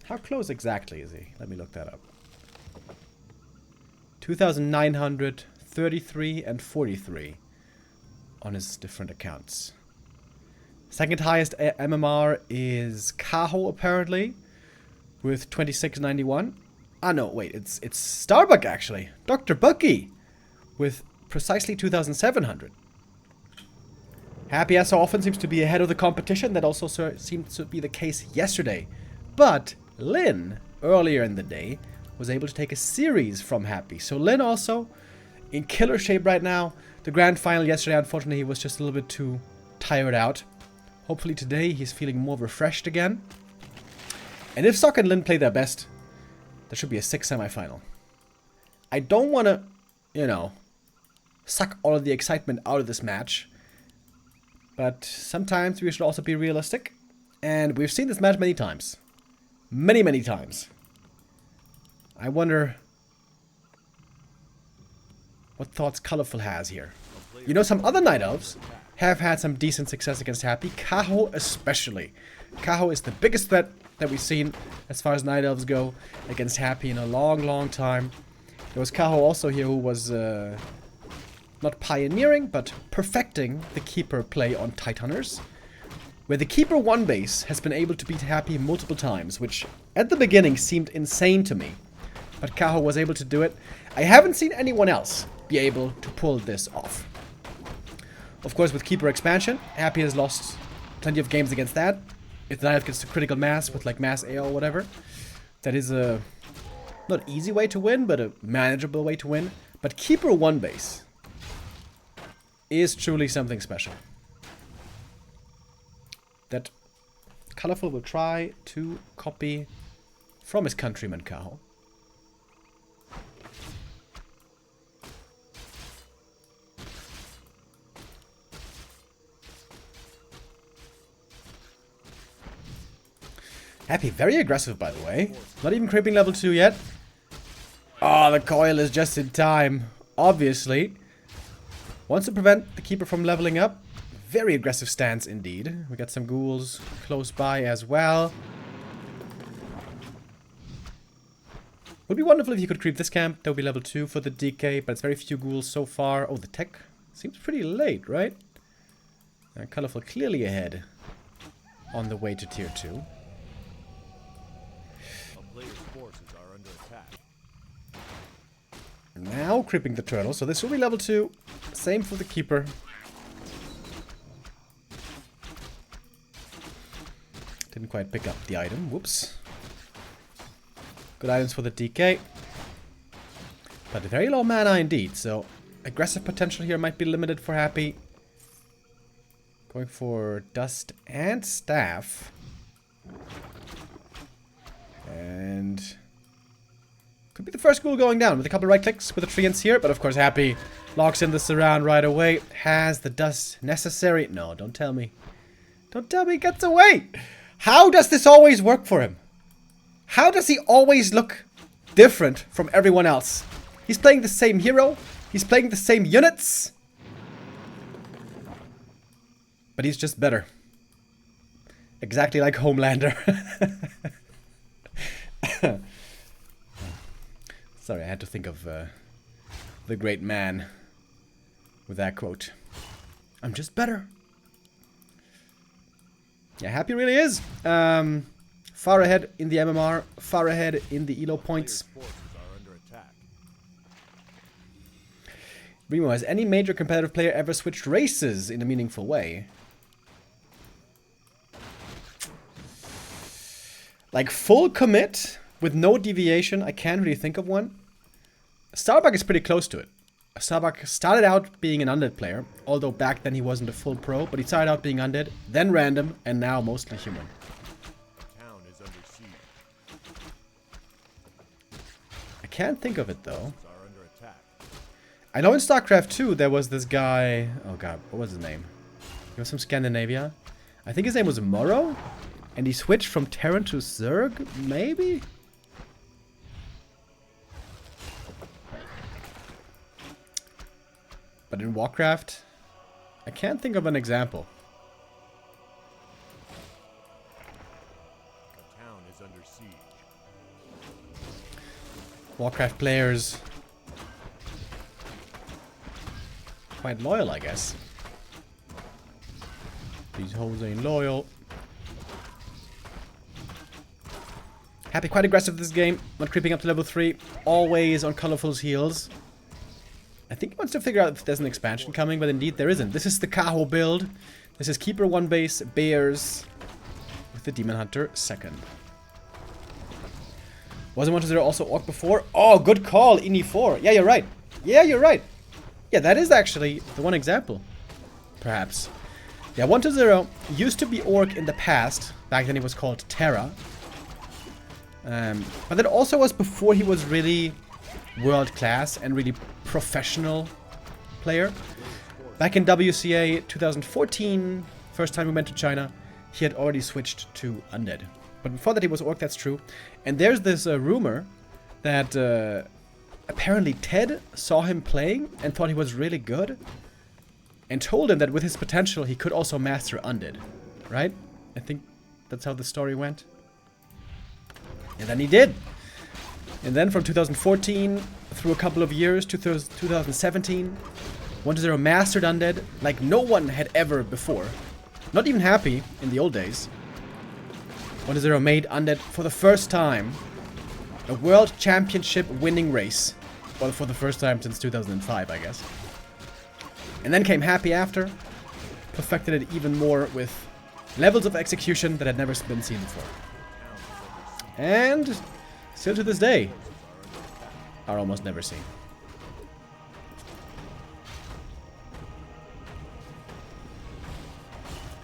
How close exactly is he? Let me look that up. 2,933 and 43 on his different accounts. Second highest MMR is Kaho, apparently, with 2691. Ah, no, wait, it's Starbuck, actually. Dr. Bucky, with precisely 2,700. Happy, as so often, seems to be ahead of the competition. That also seemed to be the case yesterday. But Lin, earlier in the day, was able to take a series from Happy. So Lin also in killer shape right now. The grand final yesterday, unfortunately, he was just a little bit too tired out. Hopefully today he's feeling more refreshed again. And if Sok and Lin play their best, there should be a 6 semifinal. I don't want to, you know, suck all of the excitement out of this match. But sometimes we should also be realistic. And we've seen this match many times. Many, many times. I wonder what thoughts Colorful has here. You know, some other Night Elves have had some decent success against Happy. Kaho especially. Kaho is the biggest threat that we've seen as far as Night Elves go against Happy in a long, long time. There was Kaho also here who was not pioneering, but perfecting the Keeper play on Titaners, where the Keeper 1 base has been able to beat Happy multiple times, which at the beginning seemed insane to me. But Kaho was able to do it. I haven't seen anyone else be able to pull this off. Of course, with Keeper expansion, Happy has lost plenty of games against that. If the Night gets to critical mass with like mass AO or whatever, that is a not easy way to win, but a manageable way to win. But Keeper 1 base is truly something special that Colorful will try to copy from his countryman Kaho. Happy, very aggressive, by the way. Not even creeping level 2 yet. Oh, the coil is just in time. Obviously. Wants to prevent the Keeper from leveling up. Very aggressive stance indeed. We got some ghouls close by as well. Would be wonderful if you could creep this camp. That would be level 2 for the DK, but it's very few ghouls so far. Oh, the tech seems pretty late, right? Colorful clearly ahead on the way to tier 2. Now creeping the turtle, so this will be level 2. Same for the Keeper. Didn't quite pick up the item, whoops. Good items for the DK. But very low mana indeed, so aggressive potential here might be limited for Happy. Going for Dust and Staff. And could be the first ghoul going down with a couple of right clicks with the treants here, but of course Happy locks in the surround right away. Has the dust necessary. No, don't tell me. Don't tell me he gets away. How does this always work for him? How does he always look different from everyone else? He's playing the same hero. He's playing the same units. But he's just better. Exactly like Homelander. Sorry, I had to think of the great man with that quote. I'm just better. Yeah, Happy really is. Far ahead in the MMR, far ahead in the elo points. Remo, has any major competitive player ever switched races in a meaningful way? Like full commit with no deviation, I can't really think of one. Starbuck is pretty close to it. Starbuck started out being an undead player, although back then he wasn't a full pro, but he started out being undead, then random, and now mostly human. I can't think of it though. I know in StarCraft 2 there was this guy, oh god, what was his name? He was from Scandinavia. I think his name was Morrow, and he switched from Terran to Zerg, maybe? But in Warcraft, I can't think of an example. The town is under siege. Warcraft players. Quite loyal, I guess. These hoes ain't loyal. Happy quite aggressive this game. Not creeping up to level 3. Always on Colorful's heels. I think he wants to figure out if there's an expansion coming, but indeed there isn't. This is the Kaho build. This is Keeper 1 base, Bears, with the Demon Hunter 2nd. Wasn't 1-0 also Orc before? Oh, good call, Ini 4. Yeah, you're right. Yeah, you're right. Yeah, that is actually the one example. Perhaps. Yeah, 1-0 used to be Orc in the past. Back then it was called Terra. But that also was before he was really world-class and really professional player. Back in WCA 2014, first time we went to China, he had already switched to Undead. But before that he was Orc, that's true. And there's this rumor that apparently Ted saw him playing and thought he was really good. And told him that with his potential he could also master Undead. Right? I think that's how the story went. And then he did. And then from 2014 through a couple of years, 2017, 1-0 mastered Undead like no one had ever before. Not even Happy in the old days. 1-0 made Undead for the first time a world championship winning race. Well, for the first time since 2005, I guess. And then came Happy after. Perfected it even more with levels of execution that had never been seen before. And still to this day are almost never seen.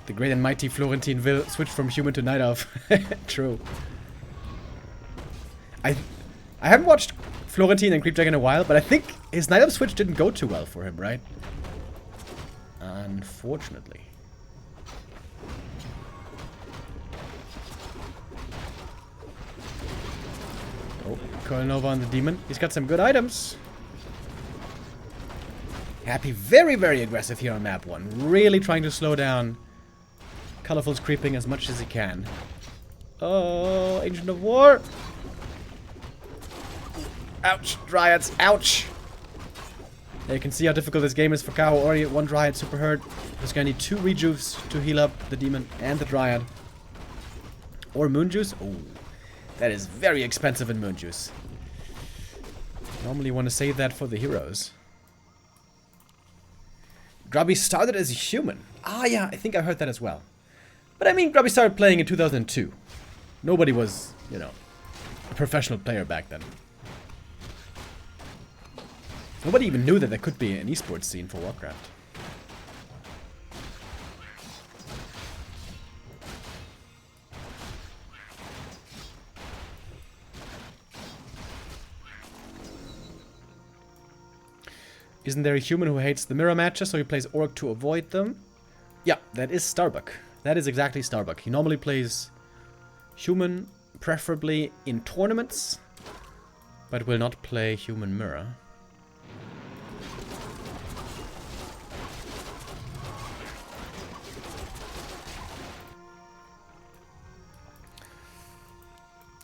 The great and mighty Florentine will switch from human to night elf. True. I haven't watched Florentine and Creep Dragon in a while, but I think his night elf switch didn't go too well for him, right? Unfortunately. Oh, calling over on the demon. He's got some good items. Happy very, very aggressive here on map 1. Really trying to slow down Colorful's creeping as much as he can. Oh, Ancient of War. Ouch, Dryads, ouch. Yeah, you can see how difficult this game is for Kaho. Already at 1 Dryad, super hurt. He's gonna need 2 rejuves to heal up the demon and the Dryad. Or Moon Juice. Oh, that is very expensive in Moon Juice. Normally you want to save that for the heroes. Grubby started as a human. Ah, yeah, I think I heard that as well. But I mean, Grubby started playing in 2002. Nobody was, you know, a professional player back then. Nobody even knew that there could be an esports scene for Warcraft. Isn't there a human who hates the mirror matches, so he plays Orc to avoid them? Yeah, that is Starbuck. That is exactly Starbuck. He normally plays human, preferably in tournaments, but will not play human mirror.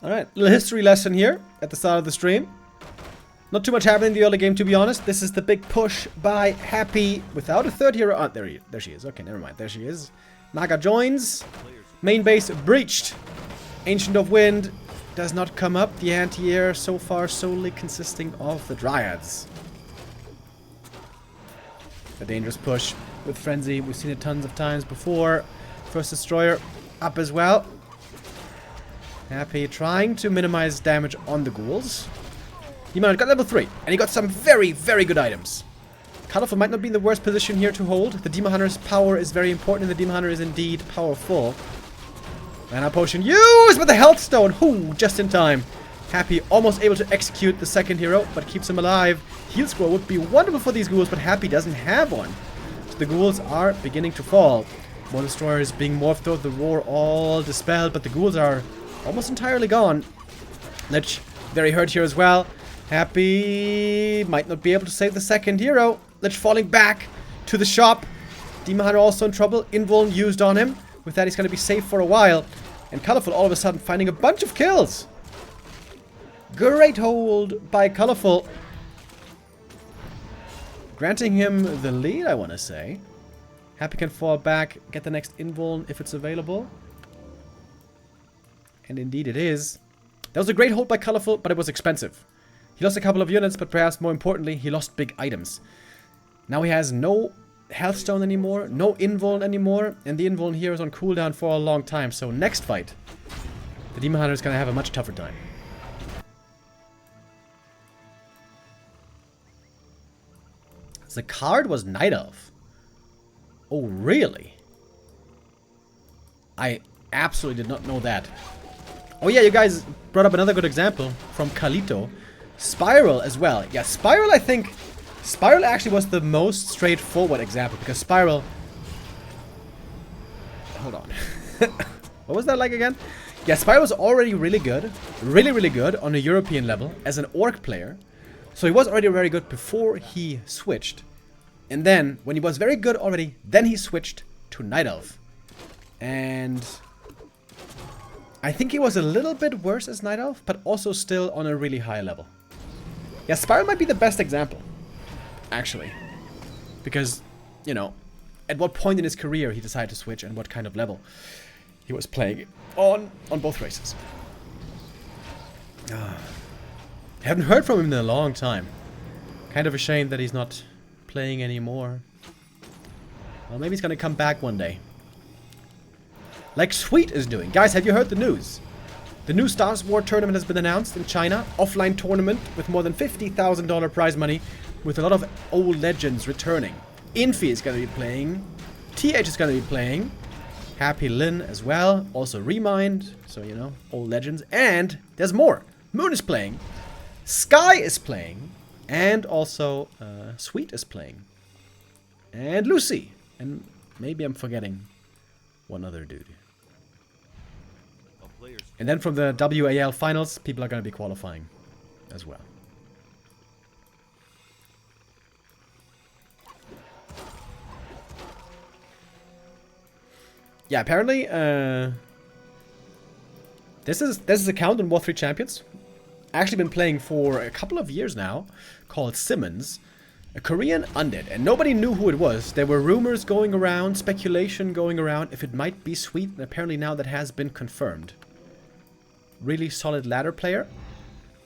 Alright, little history lesson here at the start of the stream. Not too much happening in the early game, to be honest. This is the big push by Happy without a third hero. Oh, there she is. Okay, never mind. There she is. Naga joins. Main base breached. Ancient of Wind does not come up. The anti-air so far solely consisting of the Dryads. A dangerous push with Frenzy. We've seen it tons of times before. First Destroyer up as well. Happy trying to minimize damage on the ghouls. Demon Hunter got level 3, and he got some very, very good items. Colorful might not be in the worst position here to hold. The Demon Hunter's power is very important, and the Demon Hunter is indeed powerful. Mana Potion used with the Health Stone. Ooh, just in time. Happy almost able to execute the second hero, but keeps him alive. Heal Scroll would be wonderful for these ghouls, but Happy doesn't have one. So the ghouls are beginning to fall. More Destroyers being morphed though, the roar all dispelled, but the ghouls are almost entirely gone. Lich very hurt here as well. Happy might not be able to save the second hero. Lich falling back to the shop. Demon Hunter also in trouble. Invuln used on him. With that, he's going to be safe for a while. And Colorful all of a sudden finding a bunch of kills. Great hold by Colorful. Granting him the lead, I want to say. Happy can fall back, get the next invuln if it's available. And indeed it is. That was a great hold by Colorful, but it was expensive. He lost a couple of units, but perhaps more importantly, he lost big items. Now he has no Healthstone anymore, no invuln anymore, and the invuln here is on cooldown for a long time. So next fight, the Demon Hunter is going to have a much tougher time. The card was Night Elf. Oh, really? I absolutely did not know that. Oh yeah, you guys brought up another good example from Kalito. Spiral as well. Yeah, Spiral, I think... Spiral actually was the most straightforward example, because Spiral... Hold on. What was that like again? Yeah, Spiral was already really good. Really, really good on a European level as an Orc player. So he was already very good before he switched. And then, when he was very good already, then he switched to Night Elf. And... I think he was a little bit worse as Night Elf, but also still on a really high level. Yeah, Spiral might be the best example, actually. Because, you know, at what point in his career he decided to switch and what kind of level he was playing on both races. Haven't heard from him in a long time. Kind of a shame that he's not playing anymore. Well, maybe he's gonna come back one day. Like Sweet is doing. Guys, have you heard the news? The new Stars War tournament has been announced in China. Offline tournament with more than $50,000 prize money, with a lot of old legends returning. Infi is gonna be playing. TH is gonna be playing. Happy Lin as well. Also Remind. So, you know, old legends. And there's more. Moon is playing. Sky is playing. And also Sweet is playing. And Lucy. And maybe I'm forgetting one other dude. And then from the WAL finals, people are going to be qualifying as well. Yeah, apparently this is a account on Warcraft 3 Champions. Actually been playing for a couple of years now, called Simmons, a Korean undead, and nobody knew who it was. There were rumors going around, speculation going around if it might be Sweet, and apparently now that has been confirmed. Really solid ladder player,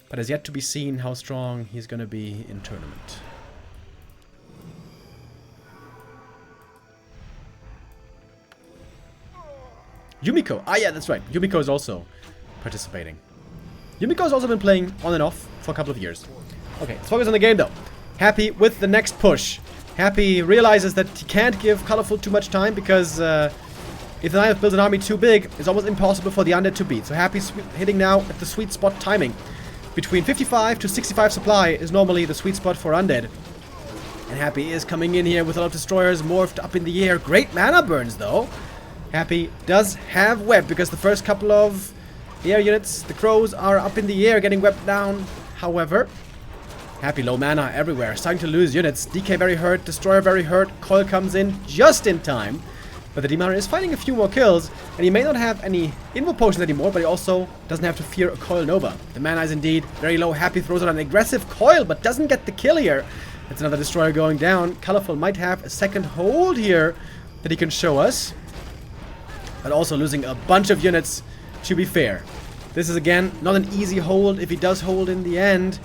but has yet to be seen how strong he's going to be in tournament. Yumiko, ah yeah, that's right. Yumiko is also participating. Yumiko's also been playing on and off for a couple of years. Okay, let's focus on the game though. Happy with the next push. Happy realizes that he can't give Colorful too much time because if the Night Elf builds an army too big, it's almost impossible for the undead to beat. So Happy's hitting now at the sweet spot timing. Between 55 to 65 supply is normally the sweet spot for undead. And Happy is coming in here with a lot of destroyers morphed up in the air. Great mana burns though. Happy does have web because the first couple of air units, the crows, are up in the air getting webbed down. However, Happy low mana everywhere, starting to lose units. DK very hurt, Destroyer very hurt, Coil comes in just in time. But the Demon Hunter is finding a few more kills, and he may not have any Invul Potions anymore, but he also doesn't have to fear a Coil Nova. The mana is indeed very low. Happy throws out an aggressive Coil, but doesn't get the kill here. It's another Destroyer going down. Colorful might have a second hold here that he can show us. But also losing a bunch of units, to be fair. This is, again, not an easy hold if he does hold in the end.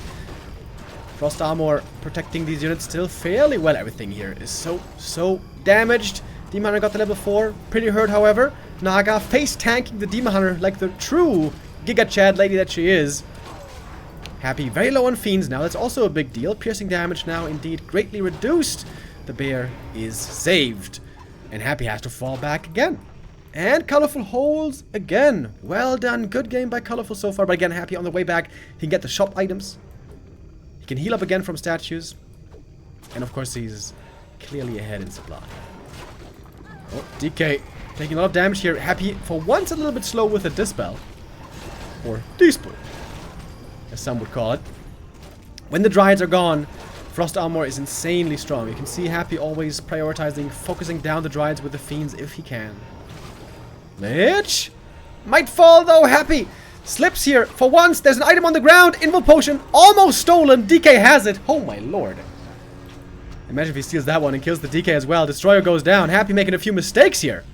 Frost Armor protecting these units still fairly well. Everything here is so damaged. Demon Hunter got the level 4. Pretty hurt, however. Naga face tanking the Demon Hunter like the true Giga Chad lady that she is. Happy very low on Fiends now. That's also a big deal. Piercing damage now indeed greatly reduced. The bear is saved. And Happy has to fall back again. And Colorful holds again. Well done. Good game by Colorful so far. But again, Happy on the way back. He can get the shop items. He can heal up again from statues. And of course, he's clearly ahead in supply. Oh, DK taking a lot of damage here. Happy for once a little bit slow with a Dispel. Or Dispel, as some would call it. When the Dryads are gone, Frost Armor is insanely strong. You can see Happy always prioritizing, focusing down the Dryads with the Fiends if he can. Lich might fall though. Happy Slips here. For once, there's an item on the ground. Invul Potion. Almost stolen. DK has it. Oh my lord. Imagine if he steals that one and kills the DK as well. Destroyer goes down. Happy making a few mistakes here.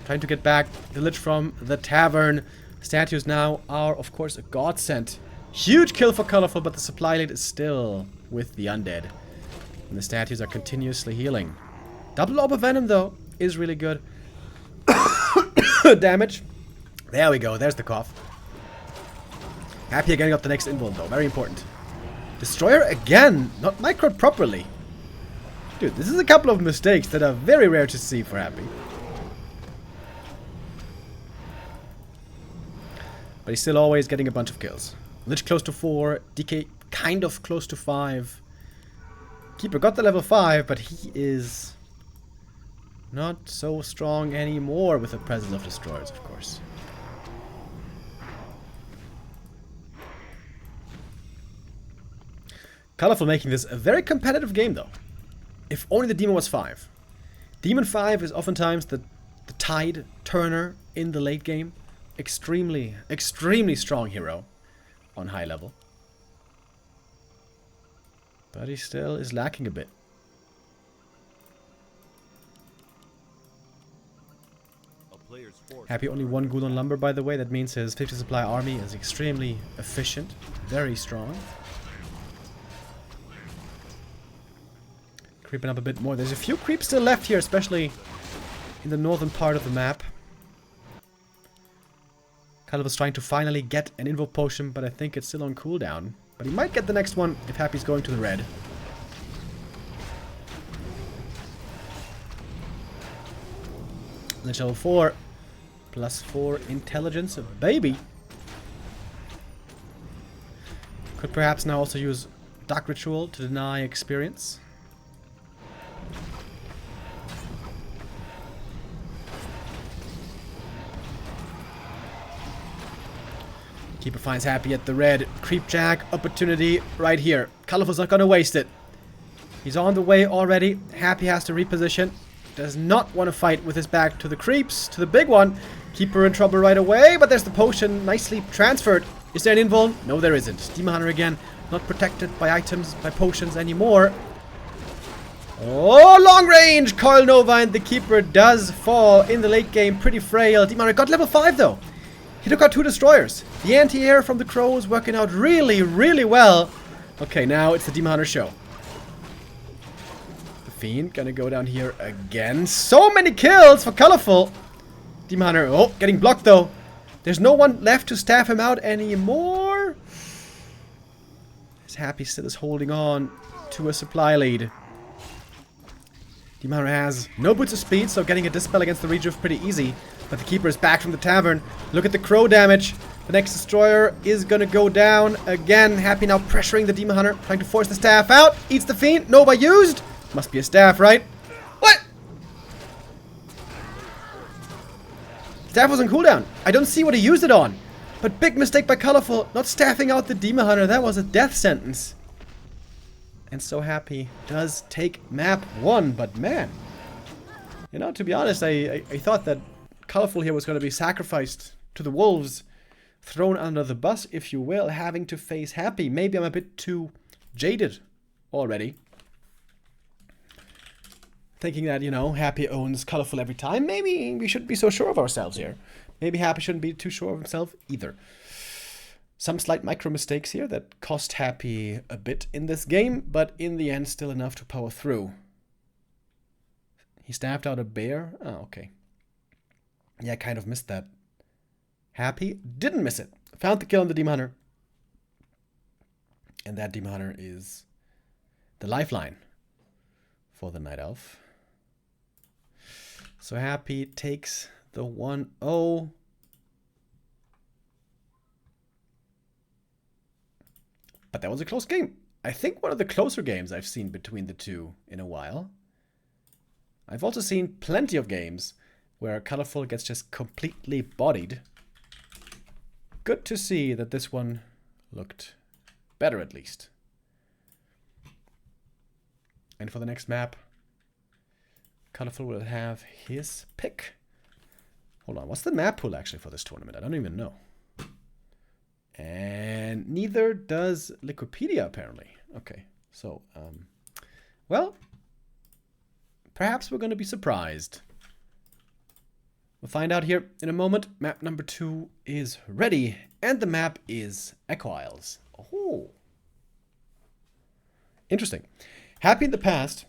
Trying to get back the Lich from the tavern. Statues now are, of course, a godsend. Huge kill for Colorful, but the supply lead is still with the undead. And the statues are continuously healing. Double Orb of Venom, though, is really good. Damage. There we go. There's the cough. Happy getting up the next invul, though. Very important. Destroyer again. Not microed properly. Dude, this is a couple of mistakes that are very rare to see for Happy. But he's still always getting a bunch of kills. Lich close to 4. DK kind of close to 5. Keeper got the level 5, but he is not so strong anymore with the presence of destroyers, of course. Colorful making this a very competitive game, though. If only the Demon was 5. Demon 5 is oftentimes the tide turner in the late game. Extremely, extremely strong hero on high level. But he still is lacking a bit. Happy only 1 ghoul on lumber, by the way. That means his 50 supply army is extremely efficient. Very strong. Creeping up a bit more. There's a few creeps still left here, especially in the northern part of the map. Calible's trying to finally get an Invul Potion, but I think it's still on cooldown. But he might get the next one if Happy's going to the red. Lich level 4. +4 intelligence. Baby! Could perhaps now also use Dark Ritual to deny experience. Keeper finds Happy at the red. Creepjack opportunity right here. Colorful's not gonna waste it. He's on the way already. Happy has to reposition. Does not want to fight with his back to the creeps. To the big one. Keeper in trouble right away, but there's the potion nicely transferred. Is there an invul? No, there isn't. Demon Hunter again. Not protected by items, by potions anymore. Oh, long range! Coil Nova and the Keeper does fall in the late game. Pretty frail. Demon Hunter got level 5 though. He took out 2 destroyers. The anti-air from the crow is working out really, really well. Okay, now it's the Demon Hunter show. The Fiend gonna go down here again. So many kills for Colorful. Demon Hunter, oh, getting blocked though. There's no one left to staff him out anymore. His Happy still is holding on to a supply lead. Demon Hunter has no boots of speed, so getting a Dispel against the Rejuve pretty easy. But the Keeper is back from the tavern. Look at the crow damage. The next destroyer is gonna go down again. Happy now pressuring the Demon Hunter, trying to force the staff out. Eats the Fiend. Nova used. Must be a staff, right? What? Staff was on cooldown. I don't see what he used it on. But big mistake by Colorful, not staffing out the Demon Hunter. That was a death sentence. And so Happy does take map 1, but man. You know, to be honest, I thought that Colorful here was going to be sacrificed to the wolves, thrown under the bus, if you will, having to face Happy. Maybe I'm a bit too jaded already. Thinking that, you know, Happy owns Colorful every time. Maybe we shouldn't be so sure of ourselves here. Maybe Happy shouldn't be too sure of himself either. Some slight micro mistakes here that cost Happy a bit in this game, but in the end still enough to power through. He staffed out a bear. Oh, okay. Yeah, I kind of missed that. Happy didn't miss it. Found the kill on the Demon Hunter. And that Demon Hunter is the lifeline for the Night Elf. So Happy takes the 1-0. But that was a close game. I think one of the closer games I've seen between the two in a while. I've also seen plenty of games where Colorful gets just completely bodied. Good to see that this one looked better at least. And for the next map, Colorful will have his pick. Hold on, what's the map pool actually for this tournament? I don't even know. And neither does Liquipedia, apparently. Okay, so, well, perhaps we're going to be surprised. We'll find out here in a moment. Map number 2 is ready, and the map is Echo Isles. Oh. Interesting. Happy in the past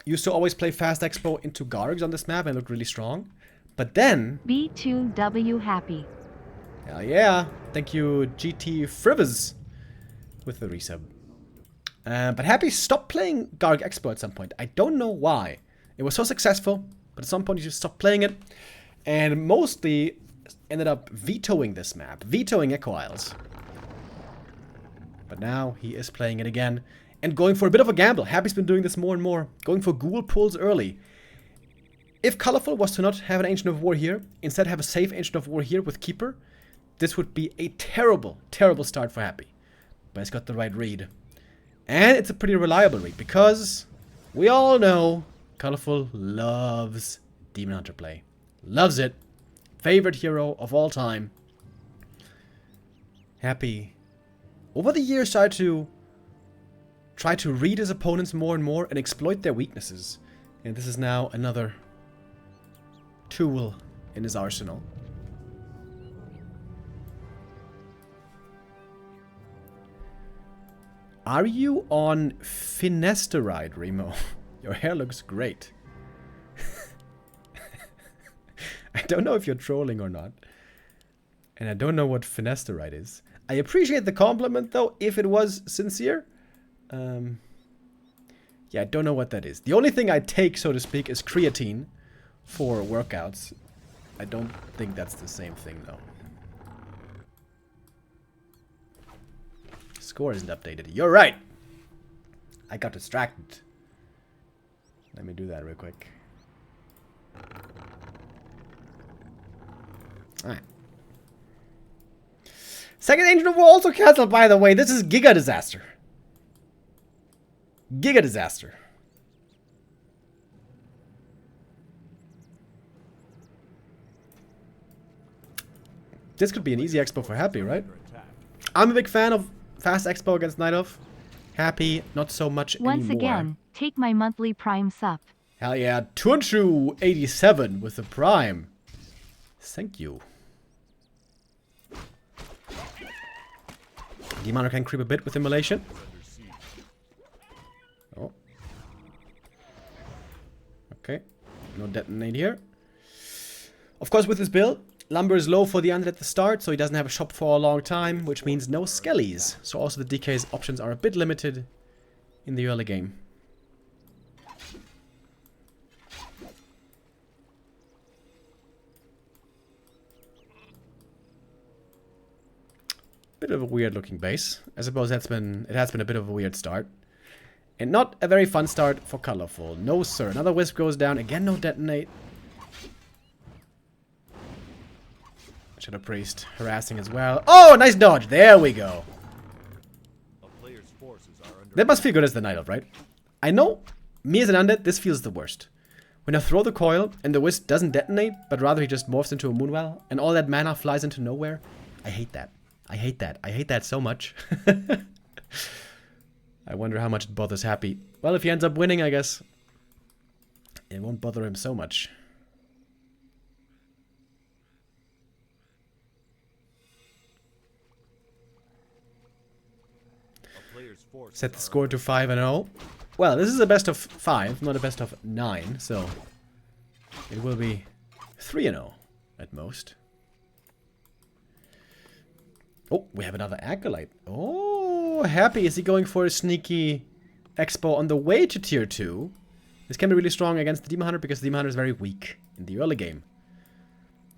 used to always play Fast Expo into Gargs on this map and looked really strong. But then... B2W Happy. Hell yeah. Thank you, GT Frivers, with the resub. But Happy stopped playing Garg Expo at some point. I don't know why. It was so successful, but at some point he just stopped playing it. And mostly ended up vetoing this map. Vetoing Echo Isles. But now he is playing it again. And going for a bit of a gamble. Happy's been doing this more and more. Going for ghoul pulls early. If Colorful was to not have an Ancient of War here, instead have a safe Ancient of War here with Keeper, this would be a terrible, terrible start for Happy. But it's got the right read. And it's a pretty reliable read, because we all know Colorful loves Demon Hunter play. Loves it. Favorite hero of all time. Happy, over the years, tried to read his opponents more and more and exploit their weaknesses. And this is now another tool in his arsenal. Are you on Finasteride, Remo? Your hair looks great. I don't know if you're trolling or not. And I don't know what Finasteride is. I appreciate the compliment, though, if it was sincere. Yeah, I don't know what that is. The only thing I take, so to speak, is creatine for workouts. I don't think that's the same thing, though. Score isn't updated. You're right! I got distracted. Let me do that real quick. Alright. Second Ancient of War also cancelled, by the way. This is Giga Disaster. Giga Disaster. This could be an easy expo for Happy, right? I'm a big fan of Fast Expo against Night Of. Happy, not so much Once anymore. again, take my monthly Prime sup. Hell yeah, Tunchu87 with the Prime. Thank you. Demon can creep a bit with Immolation. Oh. Okay. No detonate here. Of course, with this build, Lumber is low for the undead at the start, so he doesn't have a shop for a long time, which means no skellies. So also the DK's options are a bit limited in the early game. Bit of a weird looking base. I suppose it has been a bit of a weird start. And not a very fun start for Colorful. No sir. Another Wisp goes down. Again, no detonate. Shadow Priest harassing as well. Oh, nice dodge. There we go. That must feel good as the Night Elf, right? I know, me as an undead, this feels the worst. When I throw the coil and the Wisp doesn't detonate, but rather he just morphs into a Moonwell, and all that mana flies into nowhere. I hate that. I hate that. I hate that so much. I wonder how much it bothers Happy. Well, if he ends up winning, I guess it won't bother him so much. Set the score to 5-0. Well, this is a best of 5, not a best of 9, so it will be 3-0 at most. Oh, we have another Acolyte. Oh, Happy. Is he going for a sneaky expo on the way to tier 2? This can be really strong against the Demon Hunter because the Demon Hunter is very weak in the early game.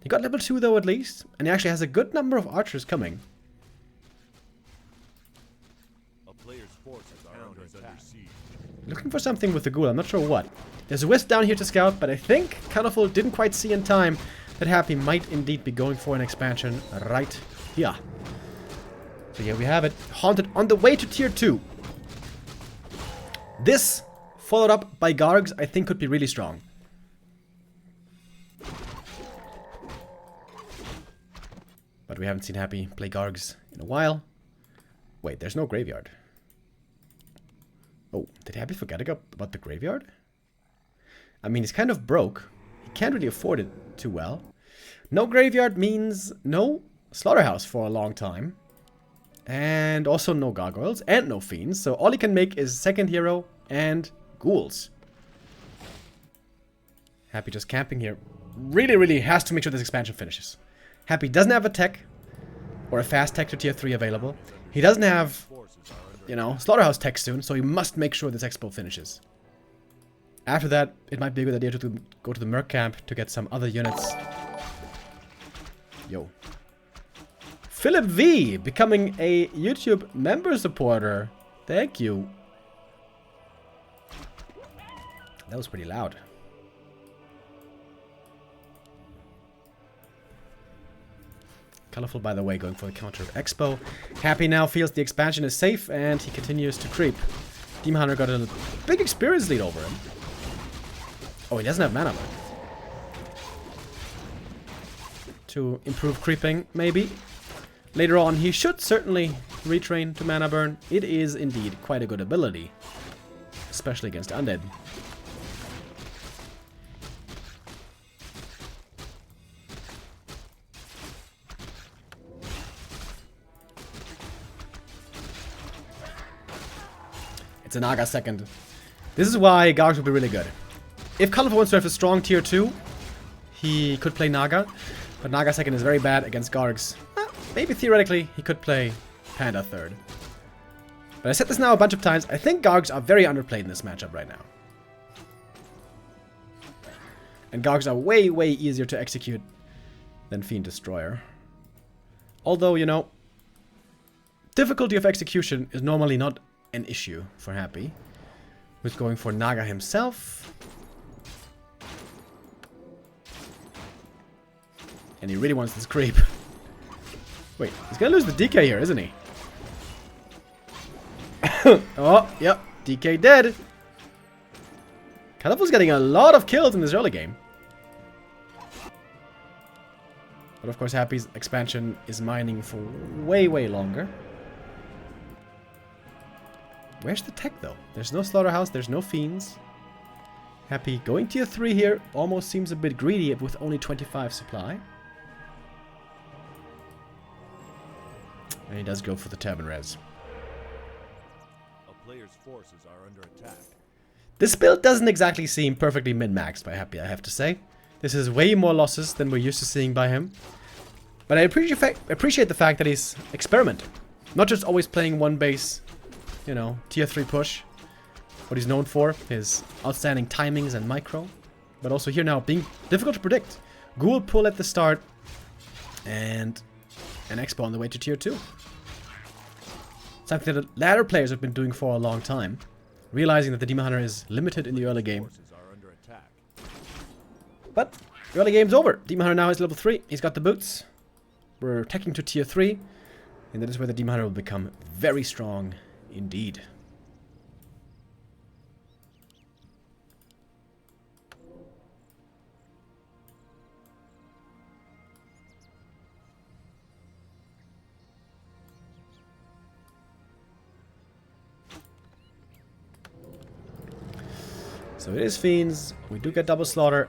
He got level 2 though at least, and he actually has a good number of archers coming. Looking for something with the ghoul, I'm not sure what. There's a Wisp down here to scout, but I think Colorful didn't quite see in time that Happy might indeed be going for an expansion right here. So here we have it. Haunted on the way to tier 2. This, followed up by Gargs, I think could be really strong. But we haven't seen Happy play Gargs in a while. Wait, there's no graveyard. Oh, did Happy forget about the graveyard? I mean, he's kind of broke. He can't really afford it too well. No graveyard means no slaughterhouse for a long time. And also no gargoyles and no fiends. So all he can make is second hero and ghouls. Happy just camping here. Really has to make sure this expansion finishes. Happy doesn't have a tech or a fast tech to tier 3 available. He doesn't have, you know, slaughterhouse tech soon, so he must make sure this expo finishes. After that, it might be a good idea to go to the Merc camp to get some other units. Yo. Philip V becoming a YouTube member supporter. Thank you. That was pretty loud. Colorful, by the way, going for the counter of Expo. Happy now feels the expansion is safe, and he continues to creep. Demon Hunter got a big experience lead over him. Oh, he doesn't have mana. To improve creeping, maybe. Later on, he should certainly retrain to mana burn. It is indeed quite a good ability, especially against undead. It's a Naga second. This is why Gargs would be really good. If Colorful wants to have a strong tier 2, he could play Naga. But Naga second is very bad against Gargs. Maybe theoretically he could play Panda third. But I said this now a bunch of times. I think Gargs are very underplayed in this matchup right now. And Gargs are way easier to execute than Fiend Destroyer. Although, you know, difficulty of execution is normally not an issue for Happy. Who's going for Naga himself. And he really wants this creep. Wait, he's gonna lose the DK here, isn't he? Oh, yep, DK dead. Colorful's getting a lot of kills in this early game. But of course, Happy's expansion is mining for way longer. Where's the tech, though? There's no slaughterhouse, there's no fiends. Happy going tier 3 here almost seems a bit greedy with only 25 supply. And he does go for the Tavern Res. A player's forces are under attack. This build doesn't exactly seem perfectly min-maxed by Happy, I have to say. This is way more losses than we're used to seeing by him. But I appreciate the fact that he's experimenting. Not just always playing one base, you know, tier 3 push. What he's known for, his outstanding timings and micro. But also here now, being difficult to predict. Ghoul pull at the start. And an Expo on the way to tier 2. Something that ladder players have been doing for a long time. Realizing that the Demon Hunter is limited in the early game. But the early game's over. Demon Hunter now is level 3. He's got the boots. We're attacking to tier 3. And that is where the Demon Hunter will become very strong indeed. So it is Fiends. We do get double slaughter.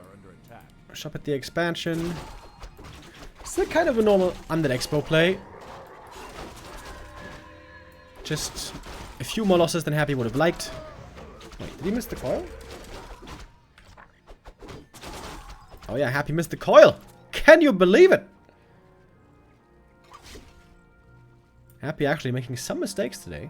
Shop at the expansion. It's a kind of a normal Undead Expo play. Just a few more losses than Happy would have liked. Wait, did he miss the coil? Oh yeah, Happy missed the coil. Can you believe it? Happy actually making some mistakes today.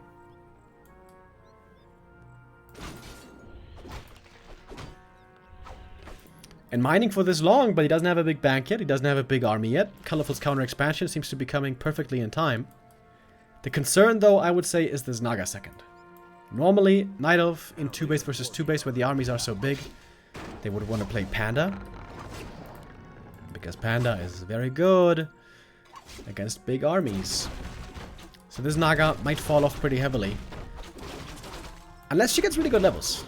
And mining for this long, but he doesn't have a big bank yet. He doesn't have a big army yet. Colorful's counter expansion seems to be coming perfectly in time. The concern, though, I would say, is this Naga second. Normally, Night Elf in 2-base versus 2-base, where the armies are so big, they would want to play Panda. Because Panda is very good against big armies. So this Naga might fall off pretty heavily. Unless she gets really good levels.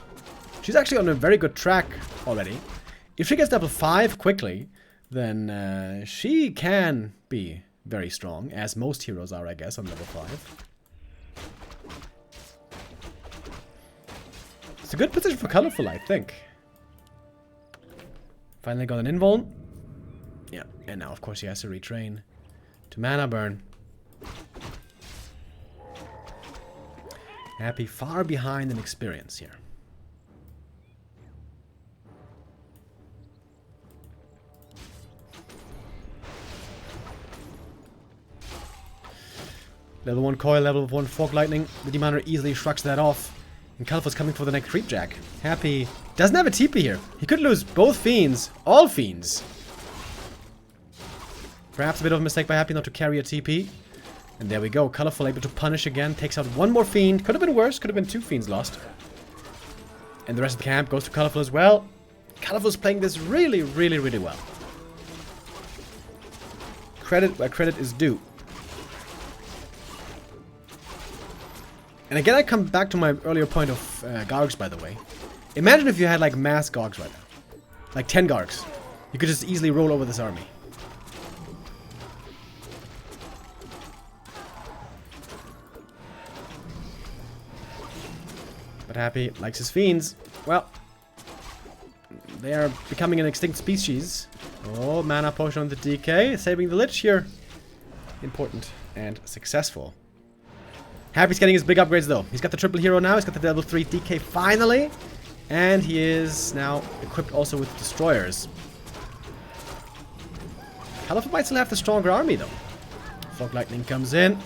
She's actually on a very good track already. If she gets level 5 quickly, then she can be very strong, as most heroes are, I guess, on level 5. It's a good position for Colorful, I think. Finally got an invuln. Yeah, and now, of course, he has to retrain to mana burn. Happy far behind in experience here. Level 1 coil, level 1 fork lightning. The Demoner easily shrugs that off. And Calipha's coming for the next creep jack. Happy doesn't have a TP here. He could lose both fiends. All fiends. Perhaps a bit of a mistake by Happy not to carry a TP. And there we go. Colorful able to punish again. Takes out one more fiend. Could have been worse. Could have been 2 fiends lost. And the rest of the camp goes to Colorful as well. Colorful's playing this really, really, really well. Credit where credit is due. And again, I come back to my earlier point of Gargs, by the way. Imagine if you had, like, mass Gargs right now. Like 10 Gargs. You could just easily roll over this army. But Happy likes his fiends. Well, they are becoming an extinct species. Oh, mana potion on the DK. Saving the Lich here. Important and successful. Happy's getting his big upgrades though. He's got the triple hero now. He's got the level 3 DK finally. And he is now equipped also with destroyers. Caliphate might still have the stronger army though. Fog Lightning comes in.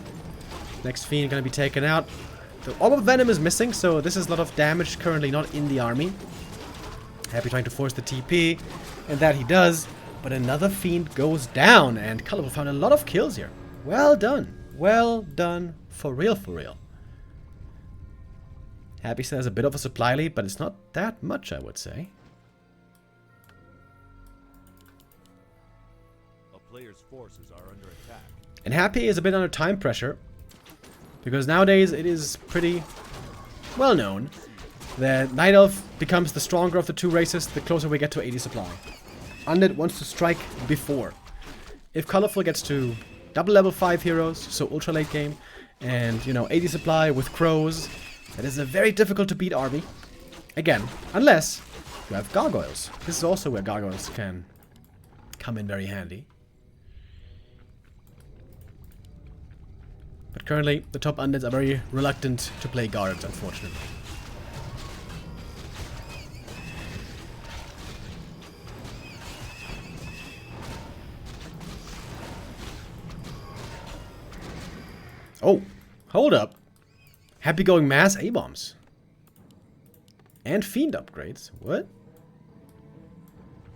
Next fiend gonna be taken out. The Orb of Venom is missing, so this is a lot of damage currently not in the army. Happy trying to force the TP. And that he does. But another fiend goes down. And Caliphate found a lot of kills here. Well done. Well done. For real, for real. Happy still has a bit of a supply lead, but it's not that much, I would say. A player's forces are under attack. And Happy is a bit under time pressure. Because nowadays it is pretty well known that Night Elf becomes the stronger of the 2 races the closer we get to 80 supply. Undead wants to strike before. If Colorful gets to double level 5 heroes, so ultra late game, and, you know, 80 supply with crows, that is a very difficult to beat army. Again, unless you have gargoyles. This is also where gargoyles can come in very handy. But currently, the top undeads are very reluctant to play guards, unfortunately. Oh, hold up. Happy going mass A-bombs. And fiend upgrades. What?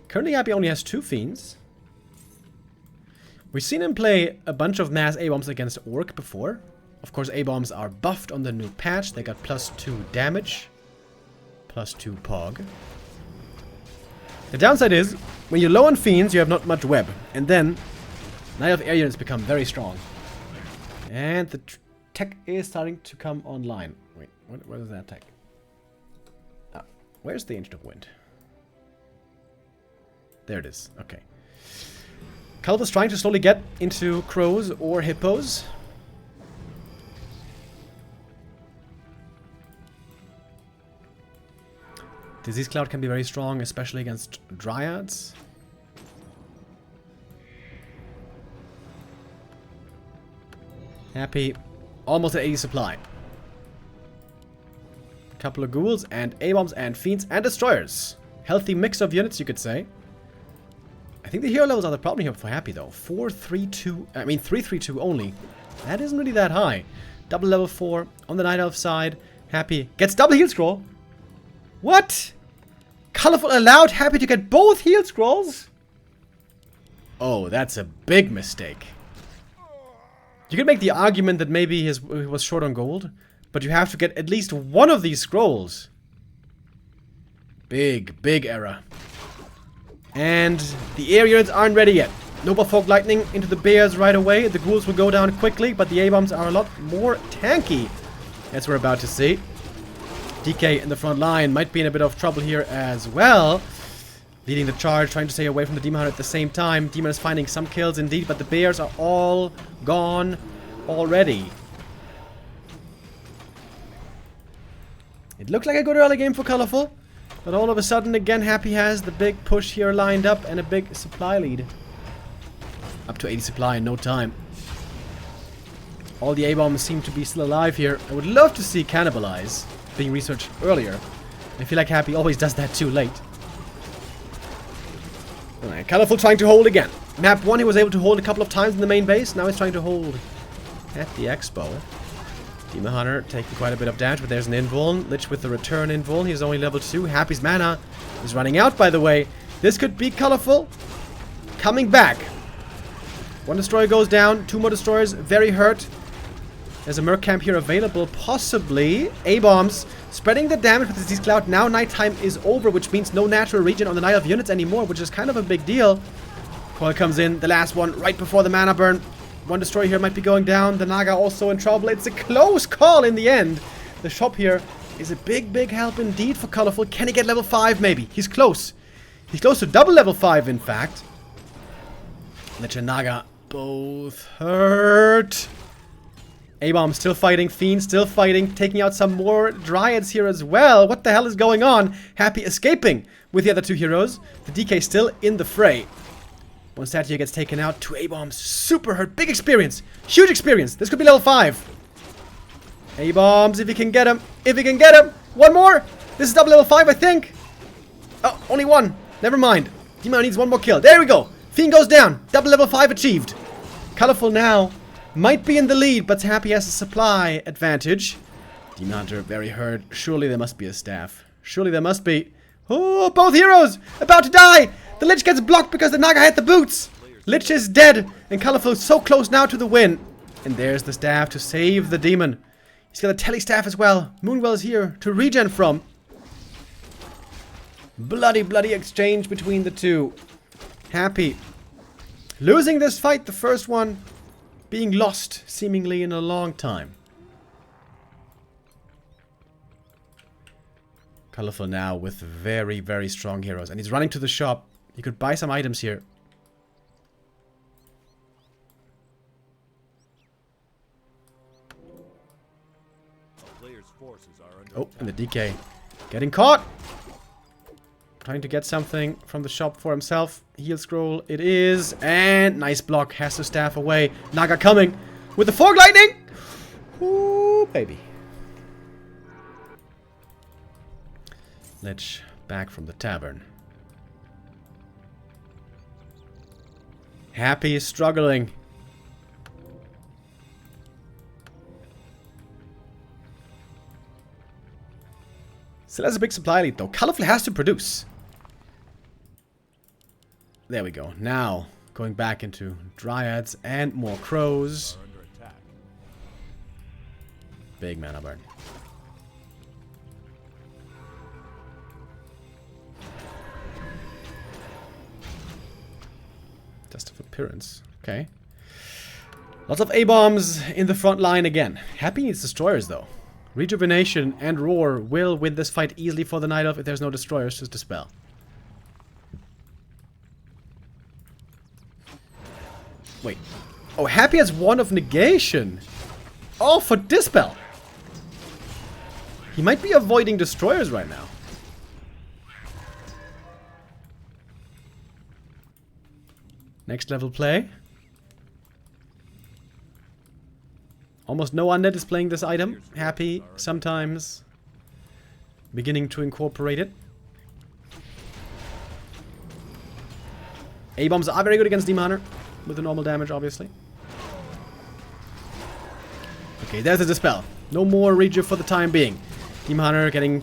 Currently Happy only has 2 fiends. We've seen him play a bunch of mass A-bombs against Orc before. Of course, A-bombs are buffed on the new patch. They got +2 damage. +2 pog. The downside is, when you're low on fiends, you have not much web. And then, Night Elf air units become very strong. And the tech is starting to come online. Wait, where is that tech? Ah, where's the Ancient of Wind? There it is. Okay. Calva's trying to slowly get into crows or hippos. Disease Cloud can be very strong, especially against dryads. Happy. Almost at 80 supply. A couple of ghouls and A-bombs and fiends and destroyers. Healthy mix of units, you could say. I think the hero levels are the problem here for Happy, though. 4-3-2. I mean, 3-3-2 only. That isn't really that high. Double level 4 on the Night Elf side. Happy gets double heal scroll. What? Colorful allowed Happy to get both heal scrolls? Oh, that's a big mistake. You could make the argument that maybe he was short on gold, but you have to get at least one of these scrolls. Big, big error. And the air units aren't ready yet. Noble Fog Lightning into the bears right away. The ghouls will go down quickly, but the A-bombs are a lot more tanky, as we're about to see. DK in the front line might be in a bit of trouble here as well. leading the charge, trying to stay away from the Demon Hunter at the same time. Demon is finding some kills indeed, but the bears are all gone already. It looked like a good early game for Colorful, but all of a sudden again Happy has the big push here lined up and a big supply lead. Up to 80 supply in no time. All the A-bombs seem to be still alive here. I would love to see Cannibalize being researched earlier. I feel like Happy always does that too late. Alright, Colorful trying to hold again. Map 1 he was able to hold a couple of times in the main base. Now he's trying to hold at the Expo. Demon Hunter taking quite a bit of damage, but there's an invuln. Lich with the return invuln. He's only level 2. Happy's mana is running out, by the way. This could be Colorful coming back. One destroyer goes down. 2 more destroyers very hurt. There's a Merc camp here available, possibly. A-bombs spreading the damage with the Disease Cloud. Now nighttime is over, which means no natural regen on the Night Elf units anymore, which is kind of a big deal. Coil comes in, the last one right before the mana burn. One destroyer here might be going down. The Naga also in trouble. It's a close call in the end. The shop here is a big, big help indeed for Colorful. Can he get level 5 maybe? He's close. He's close to double level 5 in fact. Lich and Naga both hurt. A-bomb still fighting, Fiend still fighting, taking out some more Dryads here as well. What the hell is going on? Happy escaping with the other 2 heroes. The DK still in the fray. One statue gets taken out, 2 A-bombs, super hurt, big experience, huge experience. This could be level 5. A-bombs, if he can get him, One more. This is double level 5, I think. Oh, only 1. Never mind. Demon needs 1 more kill. There we go. Fiend goes down. Double level 5 achieved. Colorful now. Might be in the lead, but Happy has a supply advantage. Demon Hunter very hurt. Surely there must be a staff. Surely there must be. Oh, both heroes about to die. The Lich gets blocked because the Naga had the boots. Lich is dead, and Colorful so close now to the win. And there's the staff to save the demon. He's got a tele staff as well. Moonwell is here to regen from. Bloody, bloody exchange between the 2. Happy losing this fight, the first one being lost seemingly in a long time. Colorful now with very, very strong heroes. And he's running to the shop. He could buy some items here. Oh, and the DK getting caught. Trying to get something from the shop for himself. Heal scroll it is. And nice block. Has to staff away. Naga coming with the Fog Lightning. Ooh, baby. Lich back from the tavern. Happy is struggling. Still has a big supply lead though. Colorful has to produce. There we go. Now, going back into Dryads and more Crows. Big mana burn. Test of appearance. Okay. Lots of A-bombs in the front line again. Happy needs destroyers though. Rejuvenation and Roar will win this fight easily for the Night Elf if there's no destroyers to dispel. Wait. Oh, Happy has 1 of negation. Oh, for dispel. He might be avoiding destroyers right now. Next level play. Almost no undead is playing this item. Happy sometimes beginning to incorporate it. A-bombs are very good against Demon Hunter. With the normal damage, obviously. Okay, there's the dispel. No more rejuve for the time being. Demon Hunter getting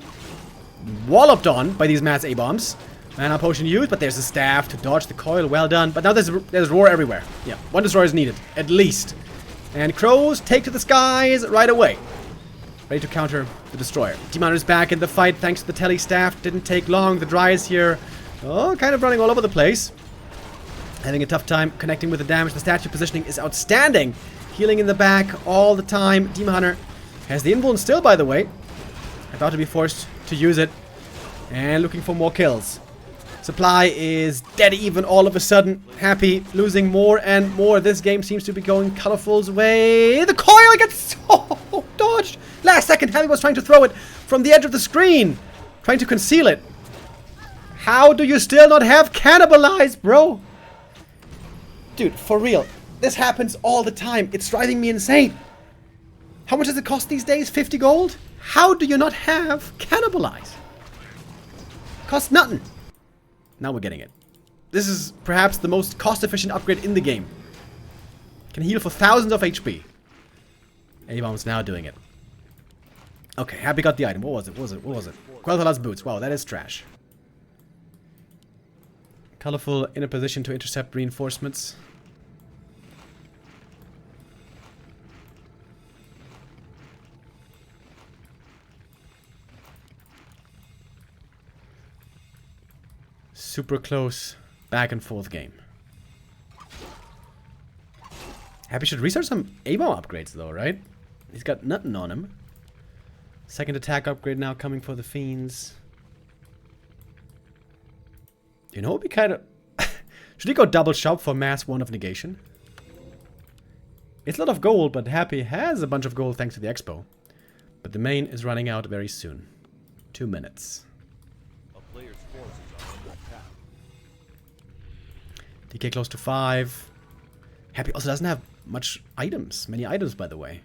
walloped on by these mass A-bombs. Mana potion used, but there's a staff to dodge the coil. Well done. But now there's Roar everywhere. Yeah, 1 destroyer is needed, at least. And Crows take to the skies right away. Ready to counter the destroyer. Demon Hunter is back in the fight thanks to the tele staff. Didn't take long. The Dryads here, oh, kind of running all over the place. Having a tough time connecting with the damage. The statue positioning is outstanding. Healing in the back all the time. Demon Hunter has the invuln still, by the way. About to be forced to use it. And looking for more kills. Supply is dead even all of a sudden. Happy losing more and more. This game seems to be going Colorful's way. The coil gets dodged. Last second, Happy was trying to throw it from the edge of the screen. Trying to conceal it. How do you still not have cannibalized, bro? Dude, for real. This happens all the time. It's driving me insane. How much does it cost these days? 50 gold? How do you not have cannibalize? Costs nothing. Now we're getting it. This is perhaps the most cost-efficient upgrade in the game. Can heal for thousands of HP. A-Bomb's now doing it. Okay, Happy got the item. What was it? What was it? Quel'Thala's boots. Wow, that is trash. Colorful in a position to intercept reinforcements. Super close back and forth game. Happy should research some A-Bomb upgrades though, right? He's got nothing on him. Second attack upgrade now coming for the Fiends. You know, it'd be kind of... Should he go double shop for mass 1 of negation? It's a lot of gold, but Happy has a bunch of gold thanks to the expo. But the main is running out very soon. 2 minutes. A player's forces are under attack. DK close to 5. Happy also doesn't have much items. Many items, by the way.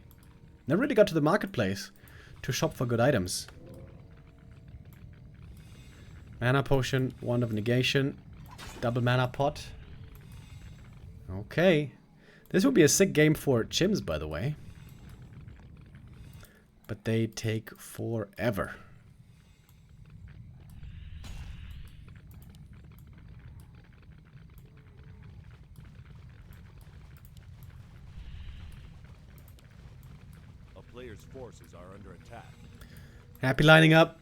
Never really got to the marketplace to shop for good items. Mana potion, wand of negation, double mana pot. Okay. This would be a sick game for Chims, by the way. But they take forever. A player's forces are under attack. Happy lining up.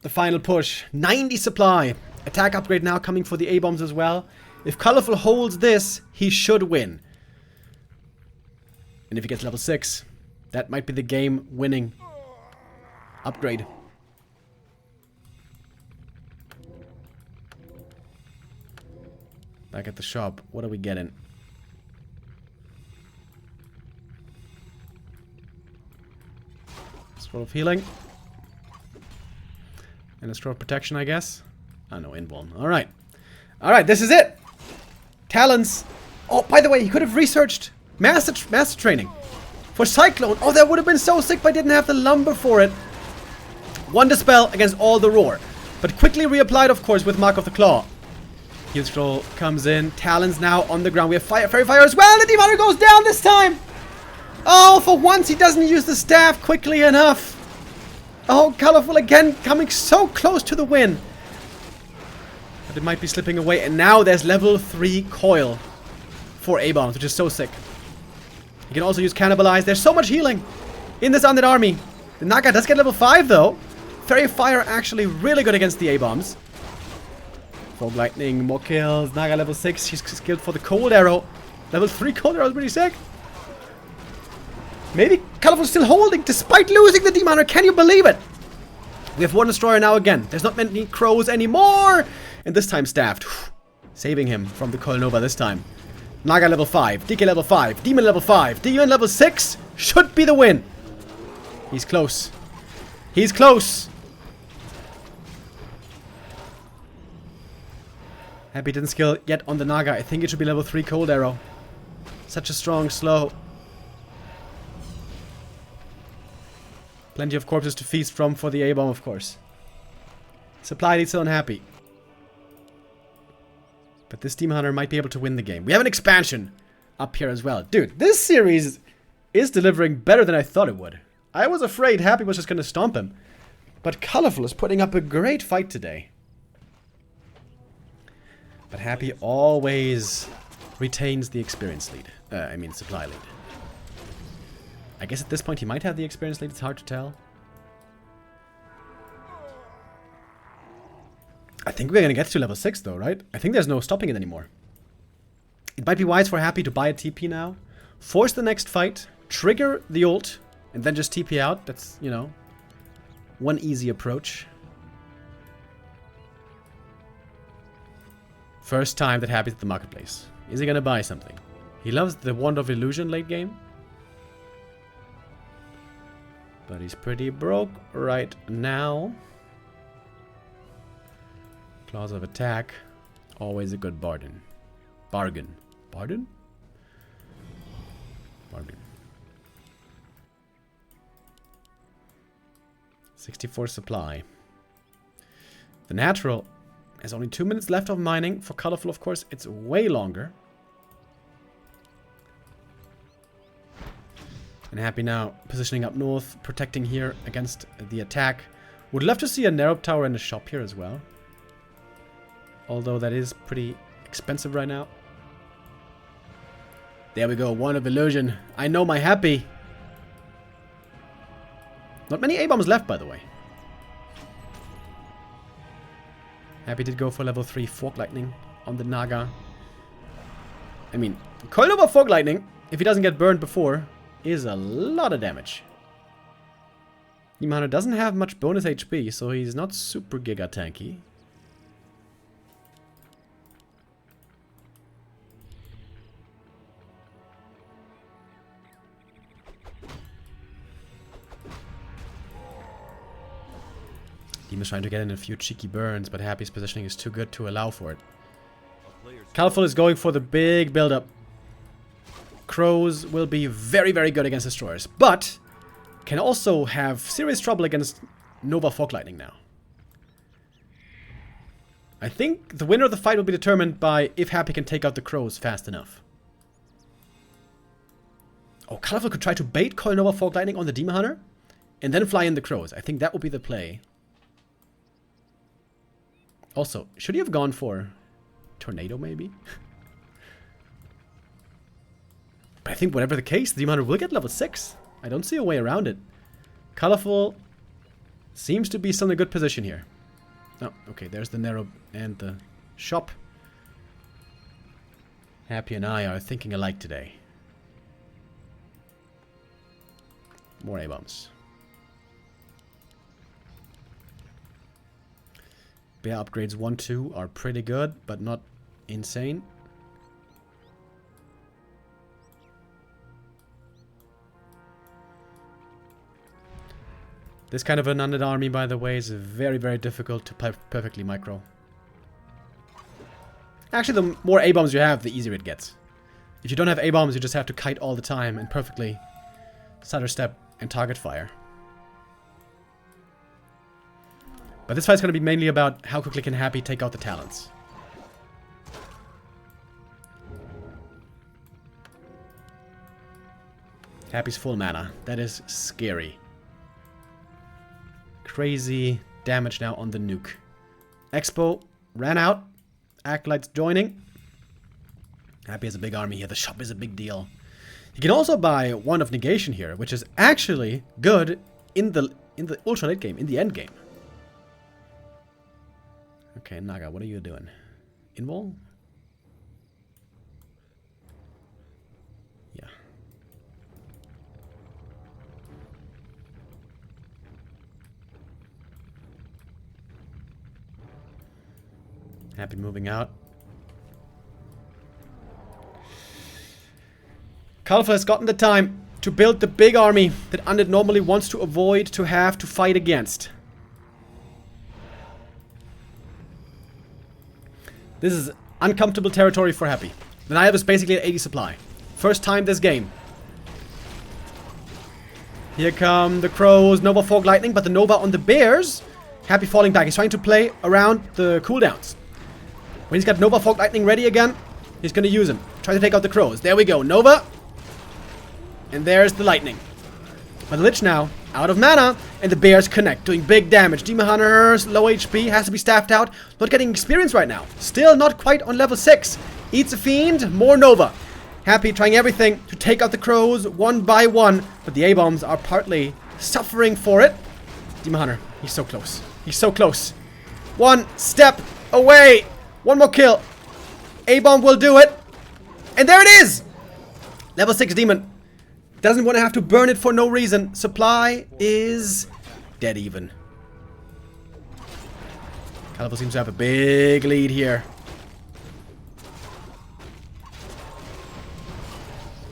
The final push. 90 supply. Attack upgrade now coming for the A-Bombs as well. If Colorful holds this, he should win. And if he gets level 6, that might be the game-winning upgrade. Back at the shop. What are we getting? Scroll of healing. And a scroll of protection, I guess. Oh, no, invuln. Alright. Alright, this is it! Talons. Oh, by the way, he could have researched master training for Cyclone. Oh, that would have been so sick, but I didn't have the lumber for it. One dispel against all the roar. But quickly reapplied, of course, with Mark of the Claw. Heal scroll comes in. Talons now on the ground. We have fairy fire as well. The Demon Hunter goes down this time. Oh, for once he doesn't use the staff quickly enough. Oh, Colorful again coming so close to the win. But it might be slipping away. And now there's level 3 coil for A-Bombs, which is so sick. You can also use Cannibalize. There's so much healing in this undead army. The Naga does get level 5 though. Fairy Fire actually really good against the A-Bombs. Fog Lightning, more kills. Naga level 6. She's skilled for the Cold Arrow. Level 3 Cold Arrow is pretty sick. Maybe Colorful's still holding despite losing the Demon Hunter. Can you believe it? We have one destroyer now again. There's not many crows anymore. And this time staffed. Saving him from the Coil Nova this time. Naga level 5. DK level 5. Demon level 5. Demon level 6. Should be the win. He's close. He's close. Happy didn't skill yet on the Naga. I think it should be level 3 Cold Arrow. Such a strong slow. Plenty of corpses to feast from for the A-Bomb, of course. Supply leads still unhappy. But this Demon Hunter might be able to win the game. We have an expansion up here as well. Dude, this series is delivering better than I thought it would. I was afraid Happy was just going to stomp him. But Colorful is putting up a great fight today. But Happy always retains the experience lead. Supply lead. I guess at this point he might have the experience lead. It's hard to tell. I think we're going to get to level 6 though, right? I think there's no stopping it anymore. It might be wise for Happy to buy a TP now. Force the next fight. Trigger the ult. And then just TP out. That's, you know, one easy approach. First time that Happy's at the marketplace. Is he gonna buy something? He loves the Wand of Illusion late game. But he's pretty broke right now. Clause of attack. Always a good bargain. Bargain. Bargain? Bargain. 64 supply. The natural has only 2 minutes left of mining. For colorful, of course, it's way longer. And Happy now positioning up north, protecting here against the attack. Would love to see a narrow tower and a shop here as well. Although that is pretty expensive right now. There we go, Wand of Illusion. I know my Happy. Not many A-bombs left, by the way. Happy did go for level 3 Fork Lightning on the Naga. I mean, Coil Nova Fork Lightning, if he doesn't get burned before, is a lot of damage. Demon Hunter doesn't have much bonus HP, so he's not super giga tanky. Demon's trying to get in a few cheeky burns, but Happy's positioning is too good to allow for it. Colorful is going for the big build-up. Crows will be very, very good against destroyers, but can also have serious trouble against Nova Fork Lightning now. I think the winner of the fight will be determined by if Happy can take out the crows fast enough. Oh, Colorful could try to bait Coil Nova Fork Lightning on the Demon Hunter and then fly in the crows. I think that will be the play. Also, should he have gone for Tornado, maybe? But I think whatever the case, the Demon Hunter will get level 6. I don't see a way around it. Colorful seems to be still in a good position here. Oh, okay, there's the narrow and the shop. Happy and I are thinking alike today. More A-bombs. Bear upgrades 1-2 are pretty good, but not insane. This kind of an undead army, by the way, is very, very difficult to perfectly micro. Actually, the more A-bombs you have, the easier it gets. If you don't have A-bombs, you just have to kite all the time and perfectly stutter step and target fire. But this fight's going to be mainly about how quickly can Happy take out the talents. Happy's full mana. That is scary. Crazy damage now on the nuke. Expo ran out. Acolytes joining. Happy has a big army here. The shop is a big deal. He can also buy Wand of Negation here, which is actually good in the ultra late game, in the end game. Okay, Naga, what are you doing? Invul? Yeah. Happy moving out. Kalfa has gotten the time to build the big army that Undead normally wants to avoid to have to fight against. This is uncomfortable territory for Happy. The Nile is basically at 80 supply. First time this game. Here come the crows, Nova Fork Lightning, but the Nova on the bears. Happy falling back. He's trying to play around the cooldowns. When he's got Nova Fork Lightning ready again, he's going to use him. Try to take out the crows. There we go. Nova. And there's the lightning. But the Lich now out of mana, and the bears connect, doing big damage. Demon Hunter's low HP, has to be staffed out. Not getting experience right now. Still not quite on level 6. Eats a fiend, more Nova. Happy trying everything to take out the crows one by one, but the A-bombs are partly suffering for it. Demon Hunter, he's so close. He's so close. One step away. One more kill. A-bomb will do it. And there it is! Level 6 Demon. Doesn't want to have to burn it for no reason. Supply is dead even. Calvo seems to have a big lead here.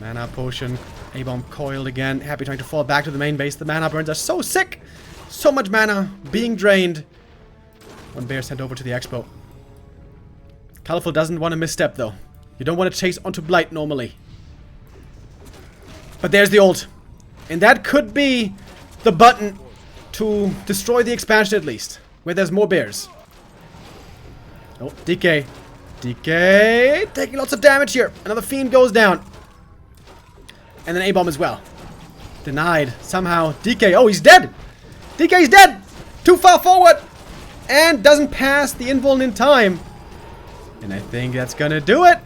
Mana potion. A-bomb coiled again. Happy trying to fall back to the main base. The mana burns are so sick. So much mana being drained. One bear sent over to the expo. Colorful doesn't want to misstep though. You don't want to chase onto Blight normally. But there's the ult. And that could be the button to destroy the expansion at least. Where there's more bears. Oh, DK. DK taking lots of damage here. Another fiend goes down. And then A-bomb as well. Denied. Somehow. DK. Oh, he's dead. DK's dead. Too far forward. And doesn't pass the invuln in time. And I think that's gonna do it.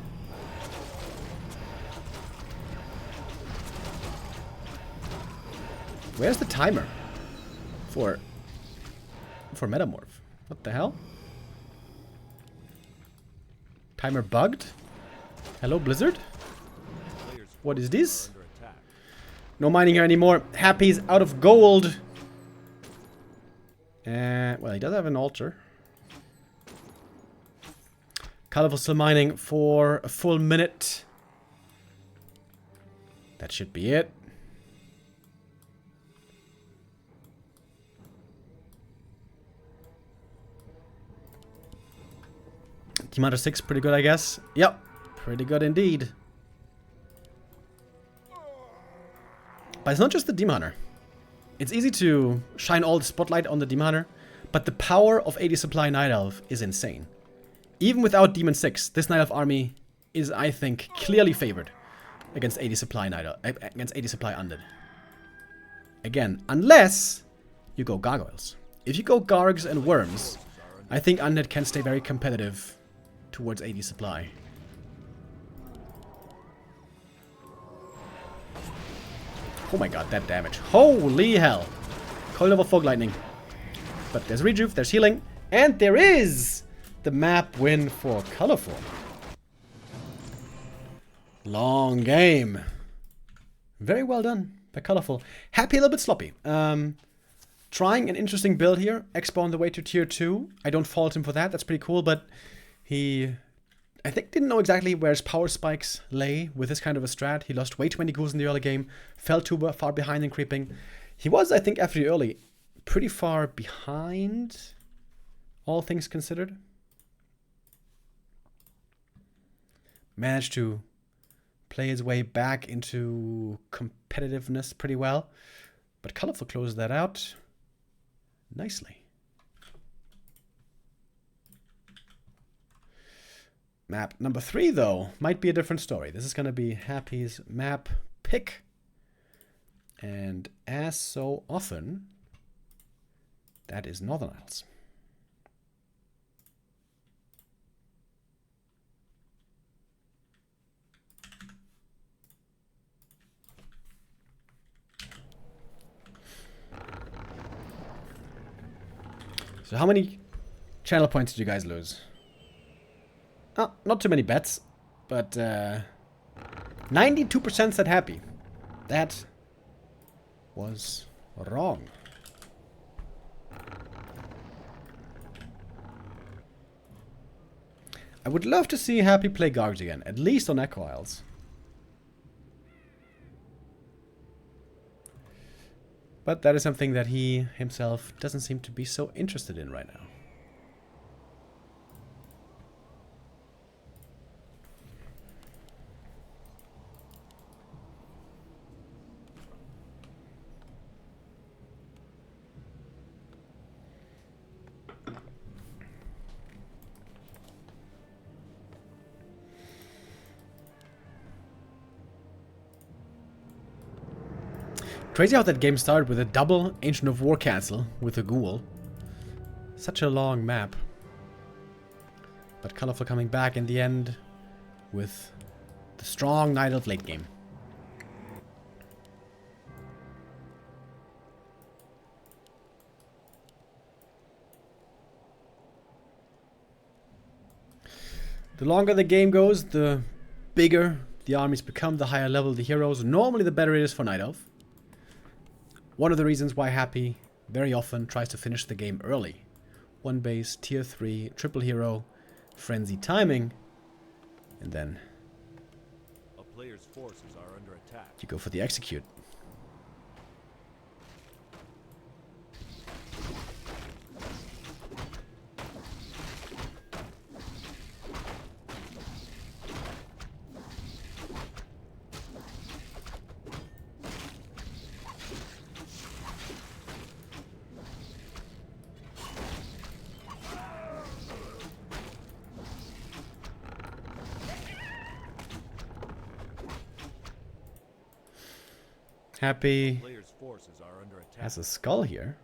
Where's the timer? For Metamorph. What the hell? Timer bugged? Hello, Blizzard? What is this? No mining here anymore. Happy's out of gold. Well, he does have an altar. Colorful still mining for a full minute. That should be it. Team Hunter 6, pretty good, I guess. Yep, pretty good indeed. But it's not just the Demon Hunter. It's easy to shine all the spotlight on the Demon Hunter, but the power of 80 supply Night Elf is insane. Even without Demon 6, this Night Elf army is, I think, clearly favored against 80 supply Night Elf, against 80 supply Undead. Again, unless you go Gargoyles. If you go Gargs and Worms, I think Undead can stay very competitive towards 80 supply. Oh my god, that damage. Holy hell. Coil over Fog Lightning. But there's Rejuve, there's healing, and there is the map win for Colorful. Long game. Very well done by Colorful. Happy a little bit sloppy. Trying an interesting build here. Expo on the way to tier 2. I don't fault him for that. That's pretty cool, but he, I think, didn't know exactly where his power spikes lay with this kind of a strat. He lost way too many ghouls in the early game. Fell too far behind in creeping. He was, I think, after the early, pretty far behind, all things considered. Managed to play his way back into competitiveness pretty well. But Colorful closed that out nicely. Map number 3, though, might be a different story. This is going to be Happy's map pick. And as so often, that is Northern Isles. So how many channel points did you guys lose? Oh, not too many bets, but 92% said Happy. That was wrong. I would love to see Happy play Gargs again, at least on Echo Isles. But that is something that he himself doesn't seem to be so interested in right now. Crazy how that game started with a double Ancient of War cancel with a ghoul. Such a long map. But Colorful coming back in the end with the strong Night Elf late game. The longer the game goes, the bigger the armies become, the higher level the heroes. Normally the better it is for Night Elf. One of the reasons why Happy very often tries to finish the game early. One base, tier 3, triple hero, frenzy timing, and then A player's forces are under attack. You go for the execute. Happy Players' forces are under attack. has a skull here.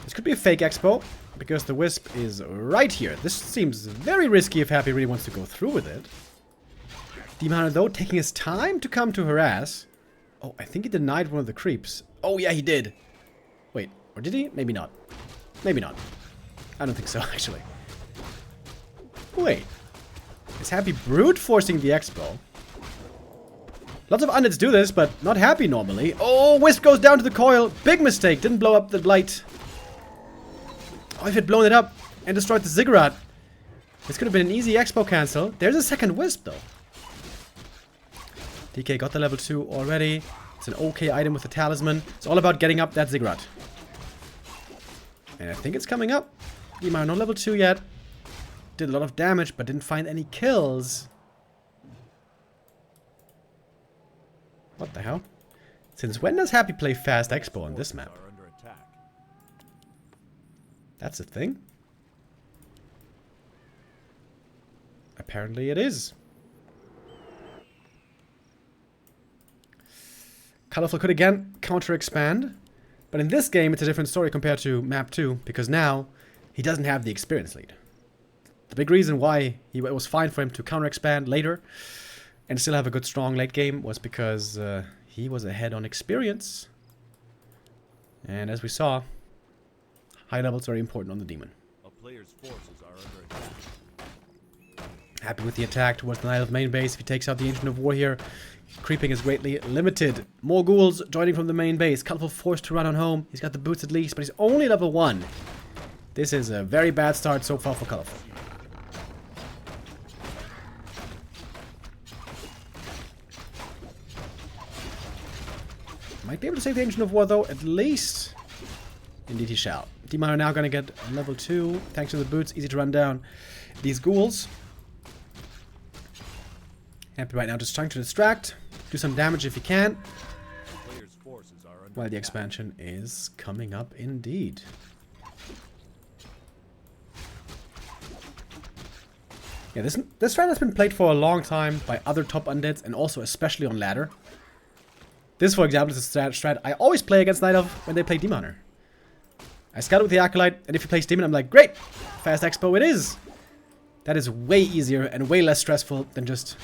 This could be a fake expo, because the wisp is right here. This seems very risky if Happy really wants to go through with it. Demon Hunter, though, taking his time to come to harass. Oh, I think he denied one of the creeps. Oh, yeah, he did. Wait, or did he? Maybe not. Maybe not. I don't think so, actually. Wait. Is Happy brute forcing the expo? Lots of undeads do this, but not Happy normally. Oh, Wisp goes down to the coil. Big mistake. Didn't blow up the blight. Oh, if it blown it up and destroyed the ziggurat. This could have been an easy expo cancel. There's a second Wisp, though. DK got the level 2 already. It's an okay item with the talisman. It's all about getting up that ziggurat. And I think it's coming up. Demar, not level 2 yet. Did a lot of damage, but didn't find any kills. What the hell? Since when does Happy play fast expo on this map? Are under attack. That's a thing? Apparently it is. Colorful could again counter-expand. But in this game, it's a different story compared to map 2. Because now, he doesn't have the experience lead. The big reason why it was fine for him to counter-expand later and still have a good strong late game was because he was ahead on experience. And as we saw, high levels are very important on the demon. A player's forces are under attack. Happy with the attack towards the Knight of main base. If he takes out the Ancient of War here, creeping is greatly limited. More ghouls joining from the main base. Colorful forced to run on home. He's got the boots at least, but he's only level 1. This is a very bad start so far for Colorful. Might be able to save the Ancient of War, though, at least. Indeed he shall. Demon are now going to get level 2. Thanks to the boots, easy to run down these ghouls. Happy right now just trying to distract. Do some damage if he can. Players' forces are under While the attack. expansion is coming up indeed. Yeah, this strat has been played for a long time by other top undeads and also especially on ladder. This, for example, is a strat I always play against Night Elf when they play Demon Hunter. I scout with the Acolyte, and if he plays Demon, I'm like, great! Fast expo it is! That is way easier and way less stressful than just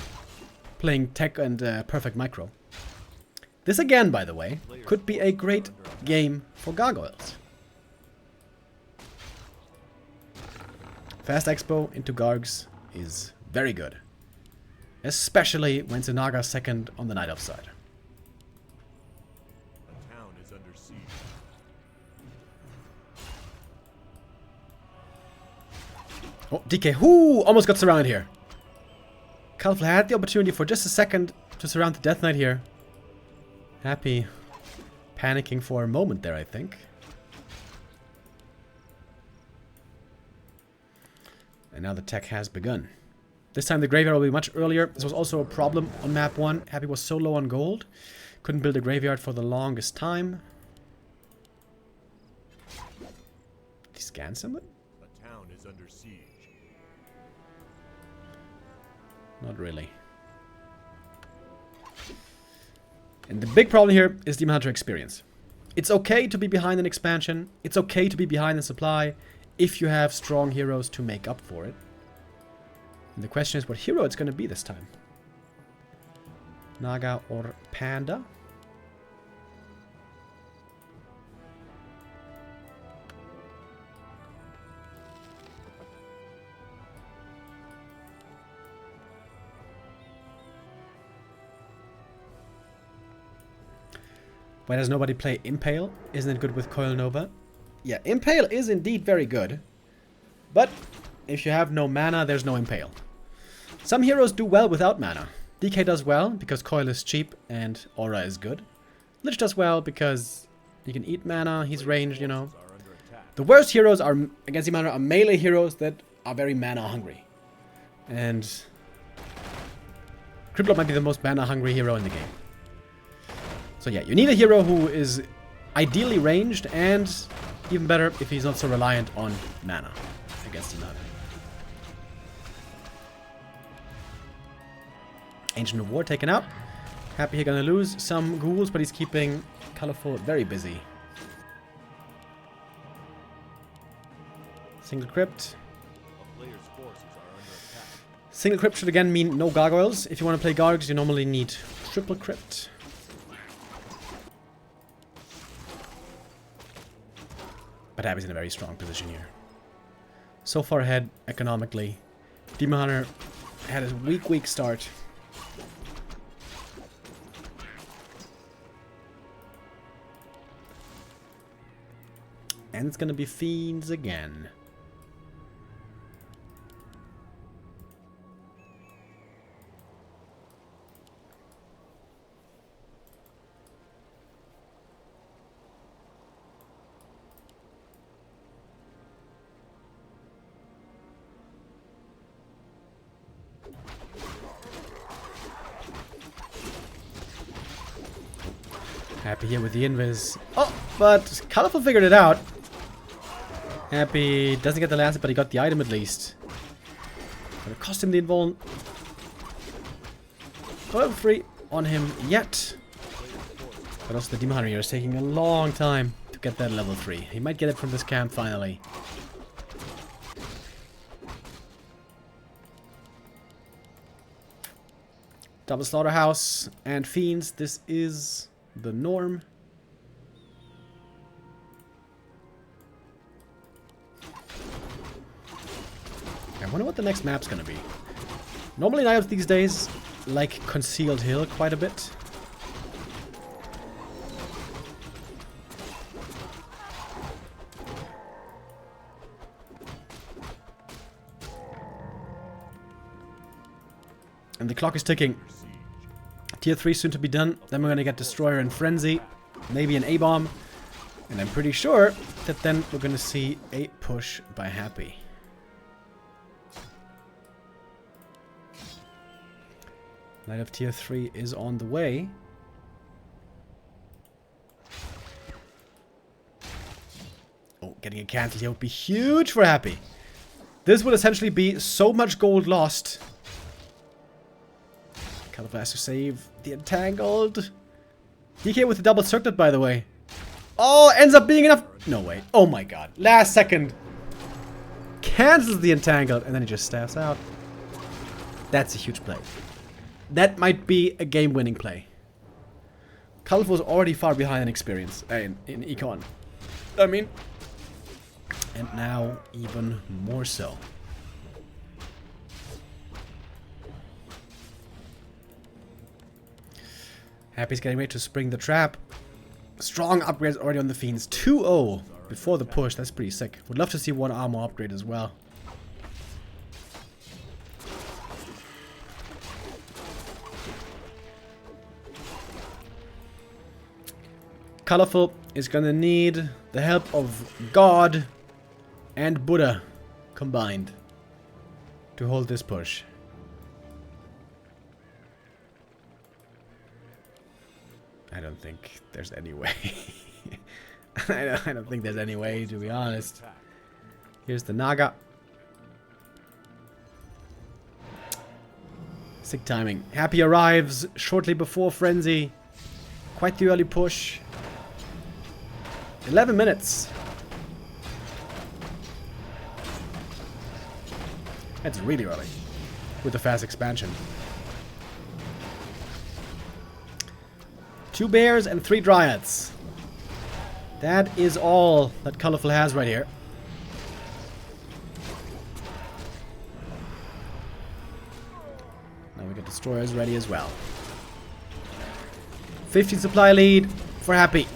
playing tech and perfect micro. This again, by the way, could be a great game for Gargoyles. Fast expo into Gargs is very good. Especially when Zanaga's second on the Night Elf side. A town is under siege. Oh, DK, whoo! Almost got surrounded here. Colorful had the opportunity for just a second to surround the Death Knight here. Happy panicking for a moment there, I think. And now the tech has begun. This time the graveyard will be much earlier. This was also a problem on map 1. Happy was so low on gold. Couldn't build a graveyard for the longest time. Did he scan someone? A town is under siege. Not really. And the big problem here is Demon Hunter experience. It's okay to be behind an expansion. It's okay to be behind in supply if you have strong heroes to make up for it. And the question is what hero it's going to be this time. Naga or Panda? Why does nobody play Impale? Isn't it good with Coil Nova? Yeah, Impale is indeed very good. But if you have no mana, there's no Impale. Some heroes do well without mana. DK does well because Coil is cheap and Aura is good. Lich does well because he can eat mana, he's ranged, you know. Are under attack. The worst heroes are against the mana are melee heroes that are very mana hungry. And Crippler might be the most mana hungry hero in the game. So yeah, you need a hero who is ideally ranged and even better if he's not so reliant on mana against the mana. Ancient of War taken out. Happy he's gonna lose some ghouls, but he's keeping Colorful very busy. Single crypt. A player's forces are under attack. Single crypt should again mean no gargoyles. If you want to play gargoyles, you normally need triple crypt. But Abby's in a very strong position here. So far ahead economically. Demon Hunter had a weak start. And it's gonna be Fiends again. Happy here with the invis. Oh, but Colorful figured it out. Happy doesn't get the last, but he got the item at least. Gonna cost him the invuln. Not free on him yet. But also the Demon Hunter here is taking a long time to get that level 3. He might get it from this camp finally. Double Slaughterhouse and Fiends. This is the norm. I wonder what the next map's gonna be. Normally knives these days like Concealed Hill quite a bit. And the clock is ticking. Tier 3 soon to be done. Then we're gonna get Destroyer and Frenzy. Maybe an A-Bomb. And I'm pretty sure that then we're gonna see a push by Happy. Knight of Tier 3 is on the way. Oh, getting a cancel here would be huge for Happy. This would essentially be so much gold lost. Caliber has to save the Entangled. DK with the double circlet, by the way. Oh, ends up being enough. No way. Oh my god. Last second. Cancels the Entangled, and then he just staffs out. That's a huge play. That might be a game-winning play. Colorful was already far behind in experience. In econ. I mean. And now even more so. Happy's getting ready to spring the trap. Strong upgrades already on the Fiends. 2-0 before the push. That's pretty sick. Would love to see one armor upgrade as well. Colorful is gonna need the help of God and Buddha combined to hold this push. I don't think there's any way. I don't think there's any way, to be honest. Here's the Naga. Sick timing. Happy arrives shortly before Frenzy. Quite the early push. 11 minutes. That's really early. With the fast expansion. 2 bears and 3 dryads. That is all that Colorful has right here. Now we get destroyers ready as well. 15 supply lead for Happy.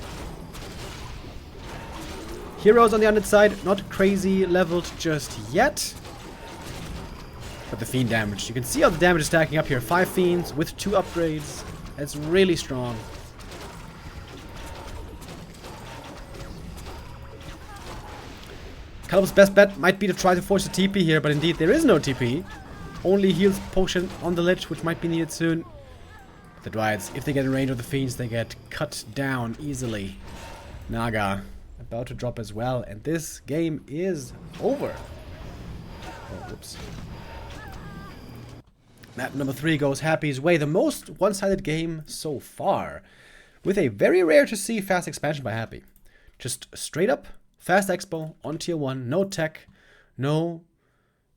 Heroes on the underside, not crazy leveled just yet. But the Fiend damage. You can see how the damage is stacking up here. 5 Fiends with 2 upgrades. That's really strong. Caleb's best bet might be to try to force a TP here, but indeed there is no TP. Only heals potion on the Lich, which might be needed soon. The Dryads, if they get in range of the Fiends, they get cut down easily. Naga about to drop as well, and this game is over. Oh, whoops. Map number 3 goes Happy's way. The most one-sided game so far, with a very rare to see fast expansion by Happy. Just straight up fast expo on tier 1, no tech, no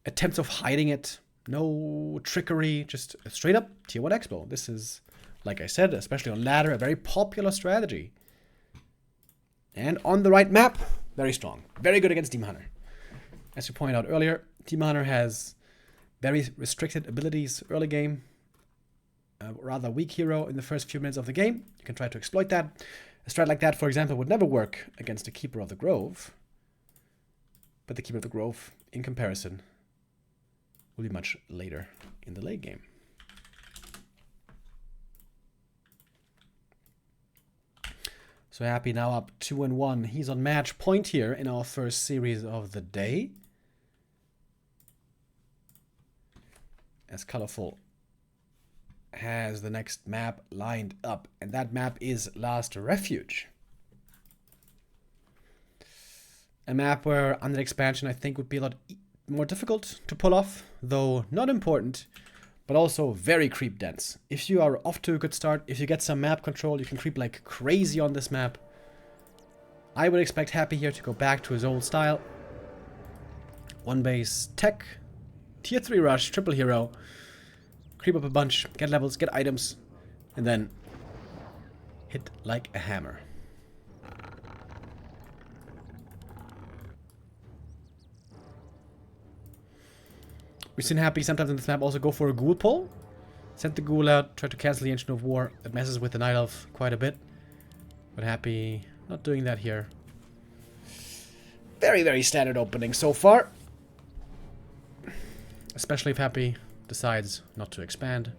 attempts of hiding it, no trickery, just a straight up tier 1 expo. This is, like I said, especially on ladder, a very popular strategy. And on the right map, very strong. Very good against Demon Hunter. As you pointed out earlier, Demon Hunter has very restricted abilities early game. A rather weak hero in the first few minutes of the game. You can try to exploit that. A strat like that, for example, would never work against the Keeper of the Grove. But the Keeper of the Grove, in comparison, will be much later in the late game. So Happy now up 2-1. He's on match point here in our first series of the day. As Colorful has the next map lined up, and that map is Last Refuge. A map where under expansion I think would be a lot more difficult to pull off, though not important, but also very creep dense. If you are off to a good start, if you get some map control, you can creep like crazy on this map. I would expect Happy here to go back to his old style. 1 base tech, tier 3 rush, triple hero. Creep up a bunch, get levels, get items, and then hit like a hammer. We've seen Happy sometimes in this map also go for a ghoul pull. Send the ghoul out, try to cancel the Ancient of War. That messes with the Night Elf quite a bit. But Happy not doing that here. Very, very standard opening so far. Especially if Happy decides not to expand.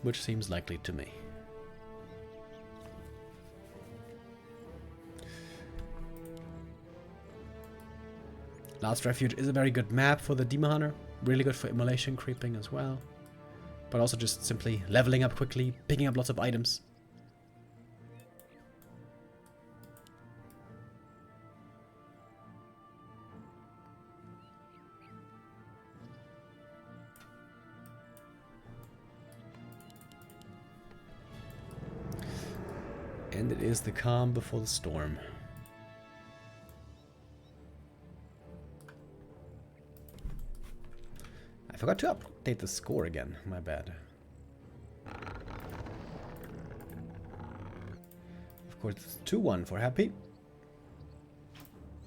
Which seems likely to me. Last Refuge is a very good map for the Demon Hunter. Really good for immolation creeping as well. But also just simply leveling up quickly, picking up lots of items. And it is the calm before the storm. I forgot to update the score again. My bad. Of course, it's 2-1 for Happy.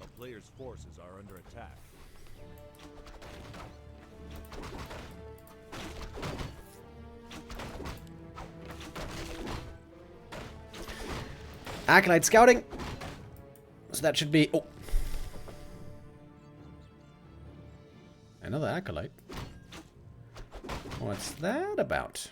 A player's forces are under attack. Acolyte scouting. So that should be... Oh. Another Acolyte. What's that about?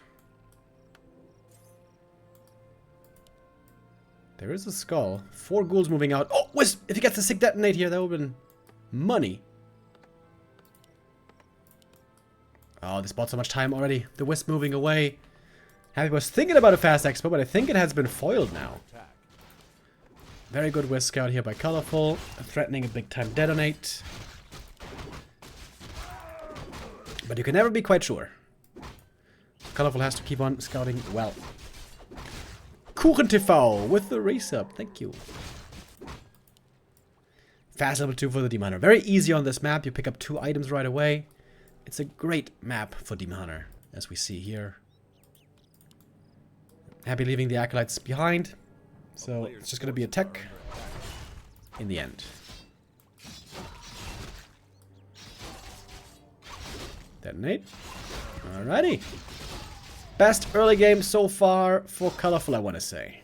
There is a skull. 4 ghouls moving out. Oh, Wisp! If he gets the sick detonate here, that would have been money. Oh, this bought so much time already. The Wisp moving away. Happy was thinking about a fast expo, but I think it has been foiled now. Very good Wisp scout here by Colorful. Threatening a big time detonate. But you can never be quite sure. Colorful has to keep on scouting well. Kuchen TV with the resub. Thank you. Fast level 2 for the Demon Hunter. Very easy on this map. You pick up 2 items right away. It's a great map for Demon Hunter, as we see here. Happy leaving the Acolytes behind. So it's just going to be a tech in the end. Detonate. Alrighty. Best early game so far for Colorful, I want to say.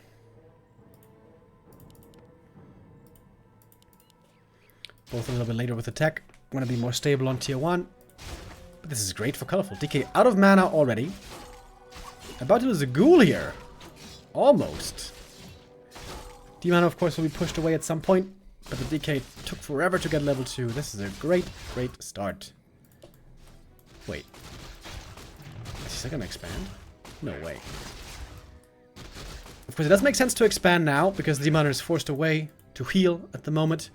Both a little bit later with the tech. Want to be more stable on tier 1. But this is great for Colorful. DK out of mana already. About to lose a ghoul here. Almost. D-mana, of course, will be pushed away at some point. But the DK took forever to get level 2. This is a great, great start. Wait. Is he gonna expand? No way. Of course, it does make sense to expand now, because the D-mana is forced away to heal at the moment.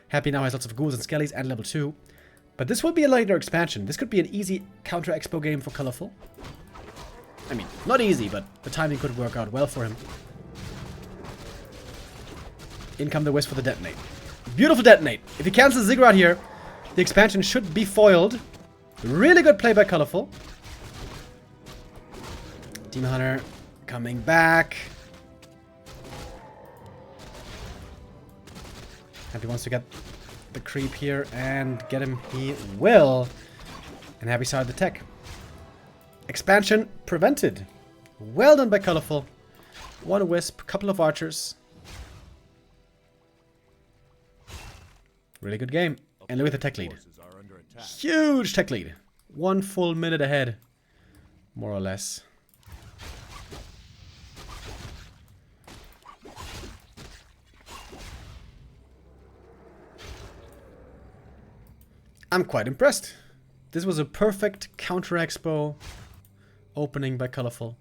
Happy now has lots of ghouls and skellies and level 2. But this will be a later expansion. This could be an easy counter expo game for Colorful. I mean, not easy, but the timing could work out well for him. In come the Wisp for the detonate. Beautiful detonate. If he cancels Ziggurat here, the expansion should be foiled. Really good play by Colorful. Demon Hunter coming back. Happy wants to get the creep here and get him. He will. And Happy started the tech. Expansion prevented. Well done by Colorful. One Wisp, couple of archers. Really good game. And look at the tech lead. Huge tech lead. 1 full minute ahead. More or less. I'm quite impressed. This was a perfect counter expo opening by Colorful.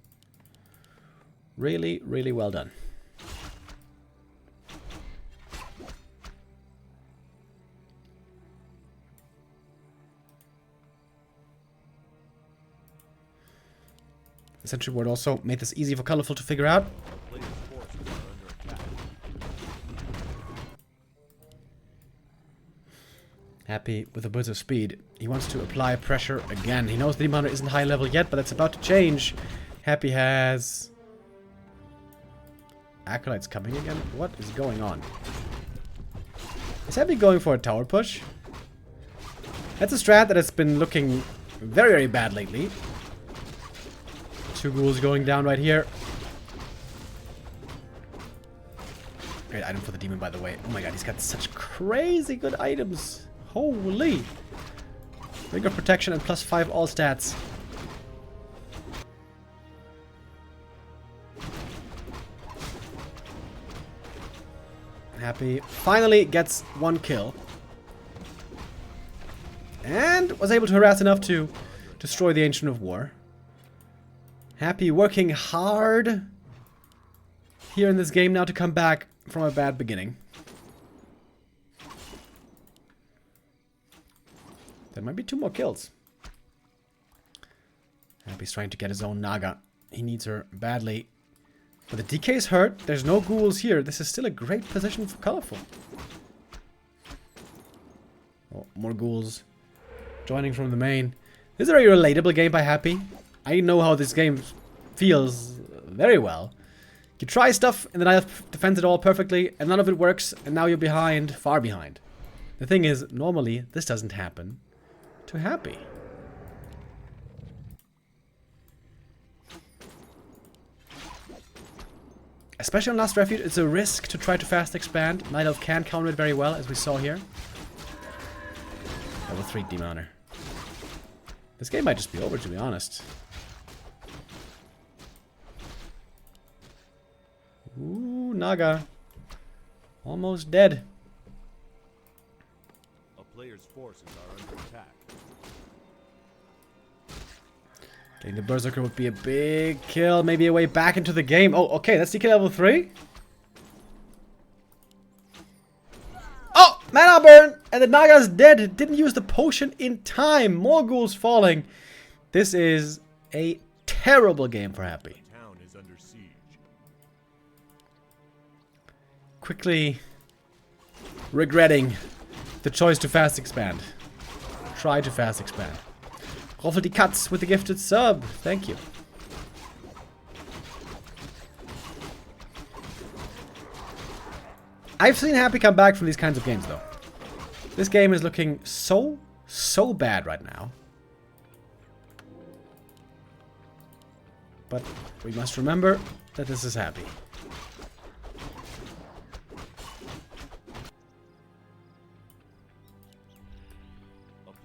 Really, really well done. The Sentry Ward also made this easy for Colorful to figure out. Happy with a bit of speed. He wants to apply pressure again. He knows the Demon Hunter isn't high level yet, but that's about to change. Happy has Acolytes coming again? What is going on? Is Happy going for a tower push? That's a strat that has been looking very, very bad lately. 2 ghouls going down right here. Great item for the demon, by the way. Oh my god, he's got such crazy good items. Holy! Ring of Protection and +5 all stats. Happy finally gets 1 kill. And was able to harass enough to destroy the Ancient of War. Happy working hard here in this game now to come back from a bad beginning. There might be 2 more kills. Happy's trying to get his own Naga. He needs her badly. But the DK is hurt. There's no ghouls here. This is still a great position for Colorful. Oh, more ghouls joining from the main. This is a very relatable game by Happy. I know how this game feels very well. You try stuff and then I defend it all perfectly and none of it works and now you're behind, far behind. The thing is, normally this doesn't happen to Happy. Especially on Last Refuge, it's a risk to try to fast expand. Night Elf can counter it very well, as we saw here. Level 3 Demon Hunter. This game might just be over, to be honest. Ooh, Naga. Almost dead. A player's forces are under attack. Getting the Berserker would be a big kill. Maybe a way back into the game. Oh, okay. That's DK level 3. Oh! Mana burn! And the Naga's dead. Didn't use the potion in time. More ghouls falling. This is a terrible game for Happy. The town is under siege. Quickly regretting the choice to fast expand. Try to fast expand. Roffelty Cuts with the gifted sub. Thank you. I've seen Happy come back from these kinds of games, though. This game is looking so bad right now. But we must remember that this is Happy.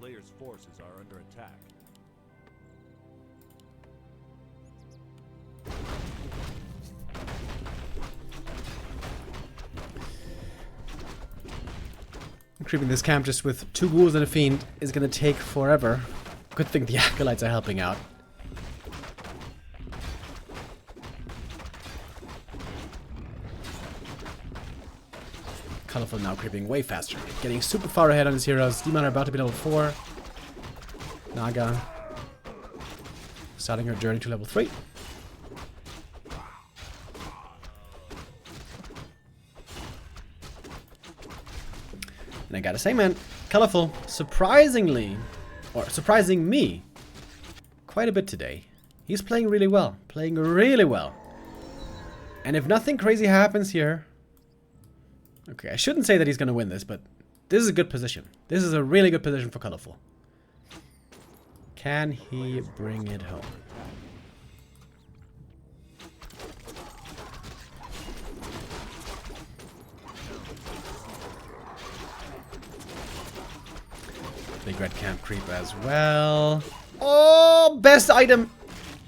player's forces are under attack. Creeping this camp just with 2 ghouls and a fiend is gonna take forever. Good thing the acolytes are helping out. Colorful now creeping way faster. Getting super far ahead on his heroes. Demon are about to be level 4. Naga starting her journey to level 3. And I gotta say, man, Colorful, surprisingly, or surprising me, quite a bit today. He's playing really well. Playing really well. And if nothing crazy happens here... Okay, I shouldn't say that he's gonna win this, but this is a good position. This is a really good position for Colorful. Can he bring it home? Big red camp creep as well. Oh, best item!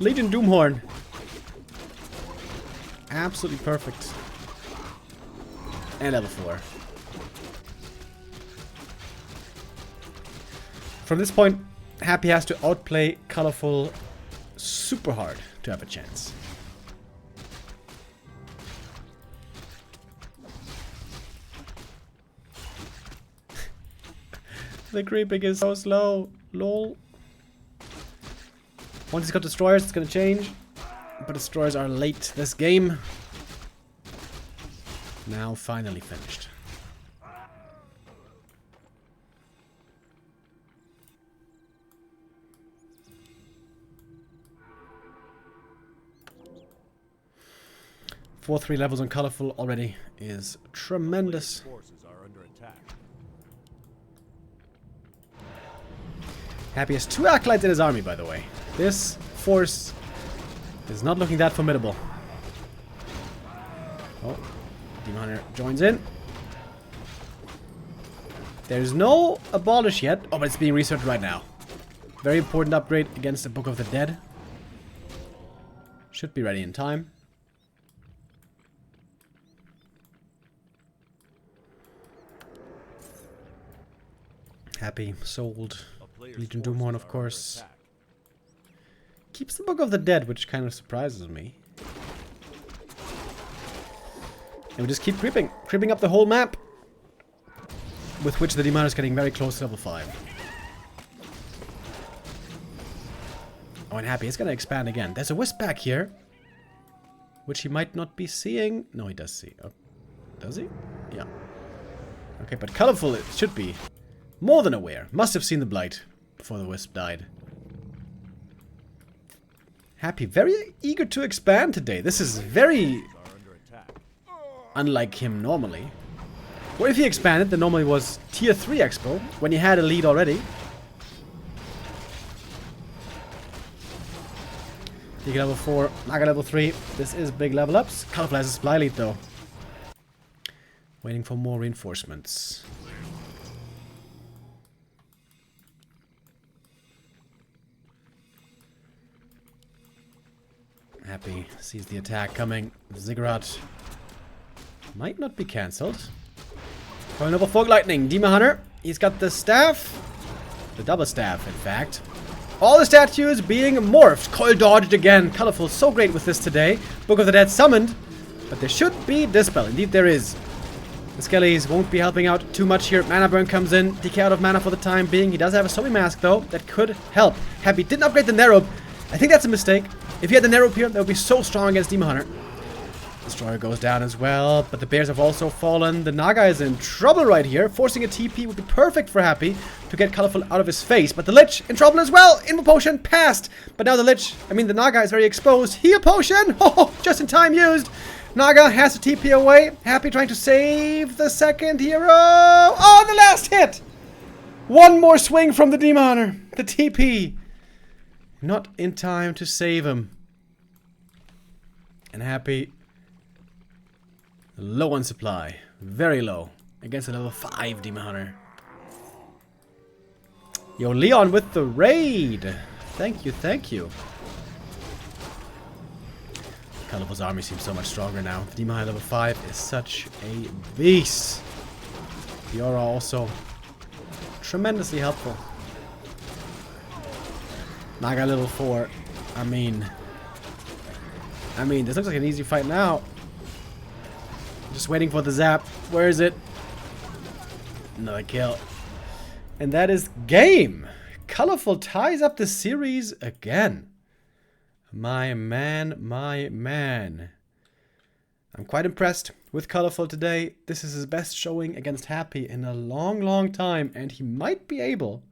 Legion Doomhorn. Absolutely perfect. And level 4. From this point, Happy has to outplay Colorful super hard to have a chance. The creeping is so slow. Lol. Once he's got destroyers, it's gonna change. But destroyers are late this game. Now finally finished. Four 3 levels on Colorful already is tremendous. Forces are under attack. Happy has 2 acolytes in his army, by the way. This force is not looking that formidable. Oh, Demon Hunter joins in. There's no abolish yet. Oh, but it's being researched right now. Very important upgrade against the Book of the Dead. Should be ready in time. Happy, sold. Legion Doomhorn, of course. Keeps the Book of the Dead, which kind of surprises me. And we just keep creeping. Creeping up the whole map. With which the Demon is getting very close to level 5. Oh, and Happy is going to expand again. There's a Wisp back here. Which he might not be seeing. No, he does see. Oh, does he? Yeah. Okay, but Colorful it should be. More than aware. Must have seen the Blight before the Wisp died. Happy, very eager to expand today. This is very unlike him normally. What if he expanded? Then normally was tier 3 expo when he had a lead already. He get level 4, Naga level 3. This is big level ups. Colorful has a supply lead though. Waiting for more reinforcements. Happy sees the attack coming. Ziggurat might not be cancelled. Going over Fog Lightning. Demon Hunter. He's got the staff. The double staff, in fact. All the statues being morphed. Coil dodged again. Colorful. So great with this today. Book of the Dead summoned. But there should be Dispel. Indeed there is. The Skellies won't be helping out too much here. Mana Burn comes in. DK out of mana for the time being. He does have a Zombie Mask though. That could help. Happy didn't upgrade the Narrow. I think that's a mistake. If he had the Narrow here, that would be so strong against Demon Hunter. Destroyer goes down as well, but the bears have also fallen. The Naga is in trouble right here. Forcing a TP would be perfect for Happy to get Colorful out of his face. But the Lich in trouble as well. Invo Potion passed. But now the Naga is very exposed. Heal Potion! Oh, just in time used. Naga has to TP away. Happy trying to save the second hero. Oh, the last hit! One more swing from the Demon Hunter. The TP. Not in time to save him. And Happy... low on supply. Very low. Against a level 5 Demon Hunter. Yo, Leon with the raid. Thank you, thank you. Colorful's army seems so much stronger now. The Demon High level 5 is such a beast. The aura also tremendously helpful. Naga level 4. I mean, this looks like an easy fight now. Just waiting for the zap. Where is it? Another kill. And that is game. Colorful ties up the series again. My man, my man. I'm quite impressed with Colorful today. This is his best showing against Happy in a long, long time. And he might be able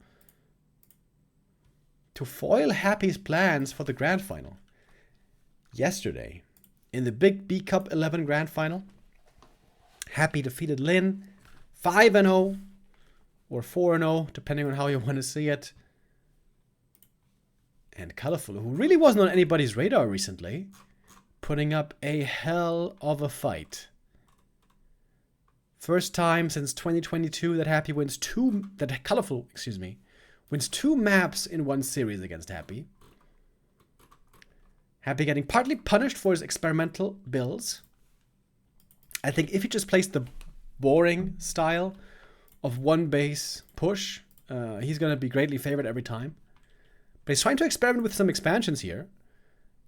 to foil Happy's plans for the Grand Final. Yesterday, in the Big B Cup 11 Grand Final, Happy defeated Lin 5-0 or 4-0, depending on how you want to see it. And Colorful, who really wasn't on anybody's radar recently, putting up a hell of a fight. First time since 2022 that Happy wins Colorful, wins 2 maps in one series against Happy. Happy getting partly punished for his experimental builds. I think if he just plays the boring style of one base push, he's going to be greatly favored every time. But he's trying to experiment with some expansions here.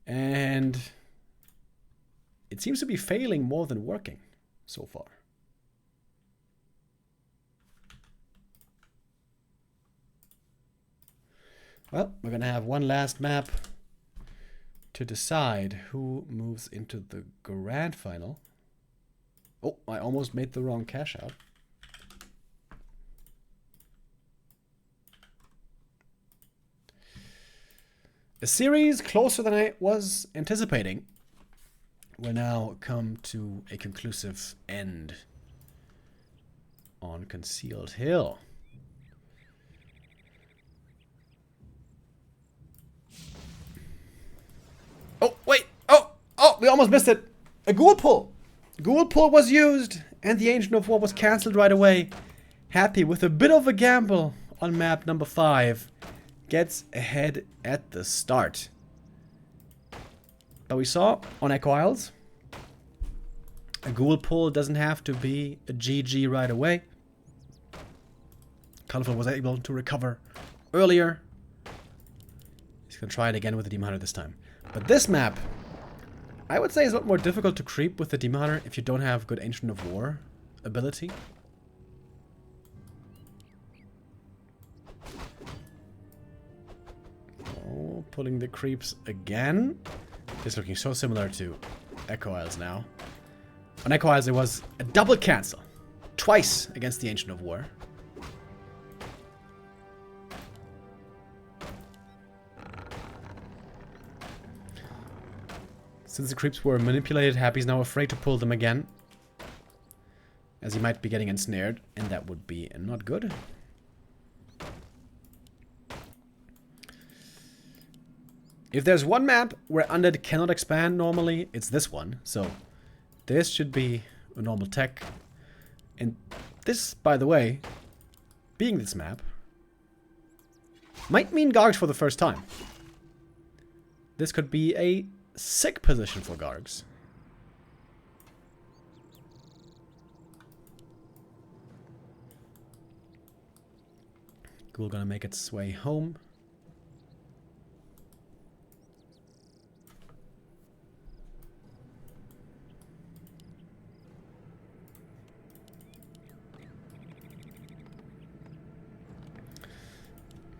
And it seems to be failing more than working so far. Well, we're going to have one last map to decide who moves into the Grand Final. Oh, I almost made the wrong cash out. A series closer than I was anticipating will now come to a conclusive end on Concealed Hill. Oh, wait! Oh, we almost missed it! A ghoul pull! Ghoul pull was used, and the Ancient of War was cancelled right away. Happy with a bit of a gamble on map number 5. Gets ahead at the start. But we saw on Echo Isles, a ghoul pull doesn't have to be a GG right away. Colorful was able to recover earlier. He's going to try it again with the Demon Hunter this time. But this map, I would say, is a lot more difficult to creep with the Demon Hunter if you don't have good Ancient of War ability. Oh, pulling the creeps again. This is looking so similar to Echo Isles now. On Echo Isles, there was a double cancel. Twice against the Ancient of War. Since the creeps were manipulated, Happy's now afraid to pull them again, as he might be getting ensnared, and that would be not good. If there's one map where Undead cannot expand normally, it's this one. So this should be a normal tech. And this, by the way, being this map, might mean Gargs for the first time. This could be a sick position for Gargs. Ghoul gonna make its way home.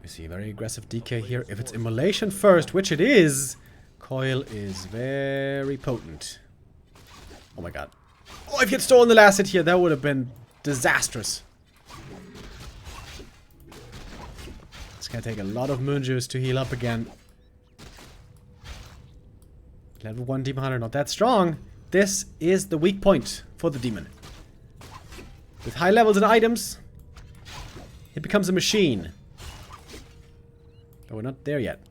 We see a very aggressive DK here. If it's immolation first, which it is, Coil is very potent. Oh my god. Oh, if he had stolen the last hit here, that would have been disastrous. It's gonna take a lot of moon juice to heal up again. Level 1 Demon Hunter, not that strong. This is the weak point for the demon. With high levels and items, it becomes a machine. But we're not there yet.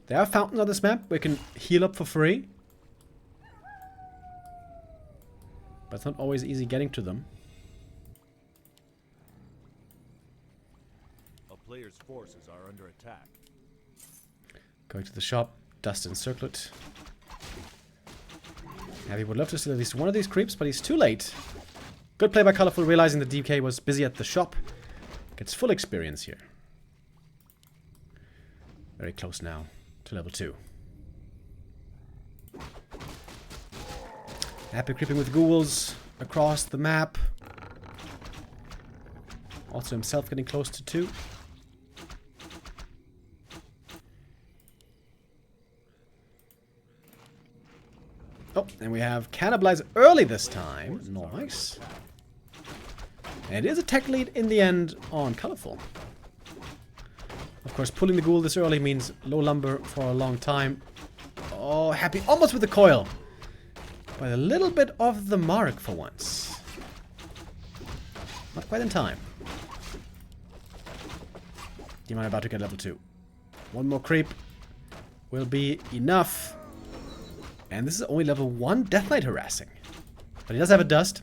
There are fountains on this map where you can heal up for free. But it's not always easy getting to them. A player's forces are under attack. Going to the shop, dust and circlet. Happy would love to steal at least one of these creeps, but he's too late. Good play by Colorful, realizing the DK was busy at the shop. Gets full experience here. Very close now to level 2. Happy creeping with ghouls across the map. Also himself getting close to 2. Oh, and we have Cannibalize early this time. Nice. And it is a tech lead in the end on Colorful. Of course, pulling the ghoul this early means low lumber for a long time. Oh, Happy almost with the coil. By a little bit off the mark for once. Not quite in time. Demon about to get level 2. One more creep will be enough. And this is only level 1 Death Knight harassing. But he does have a dust.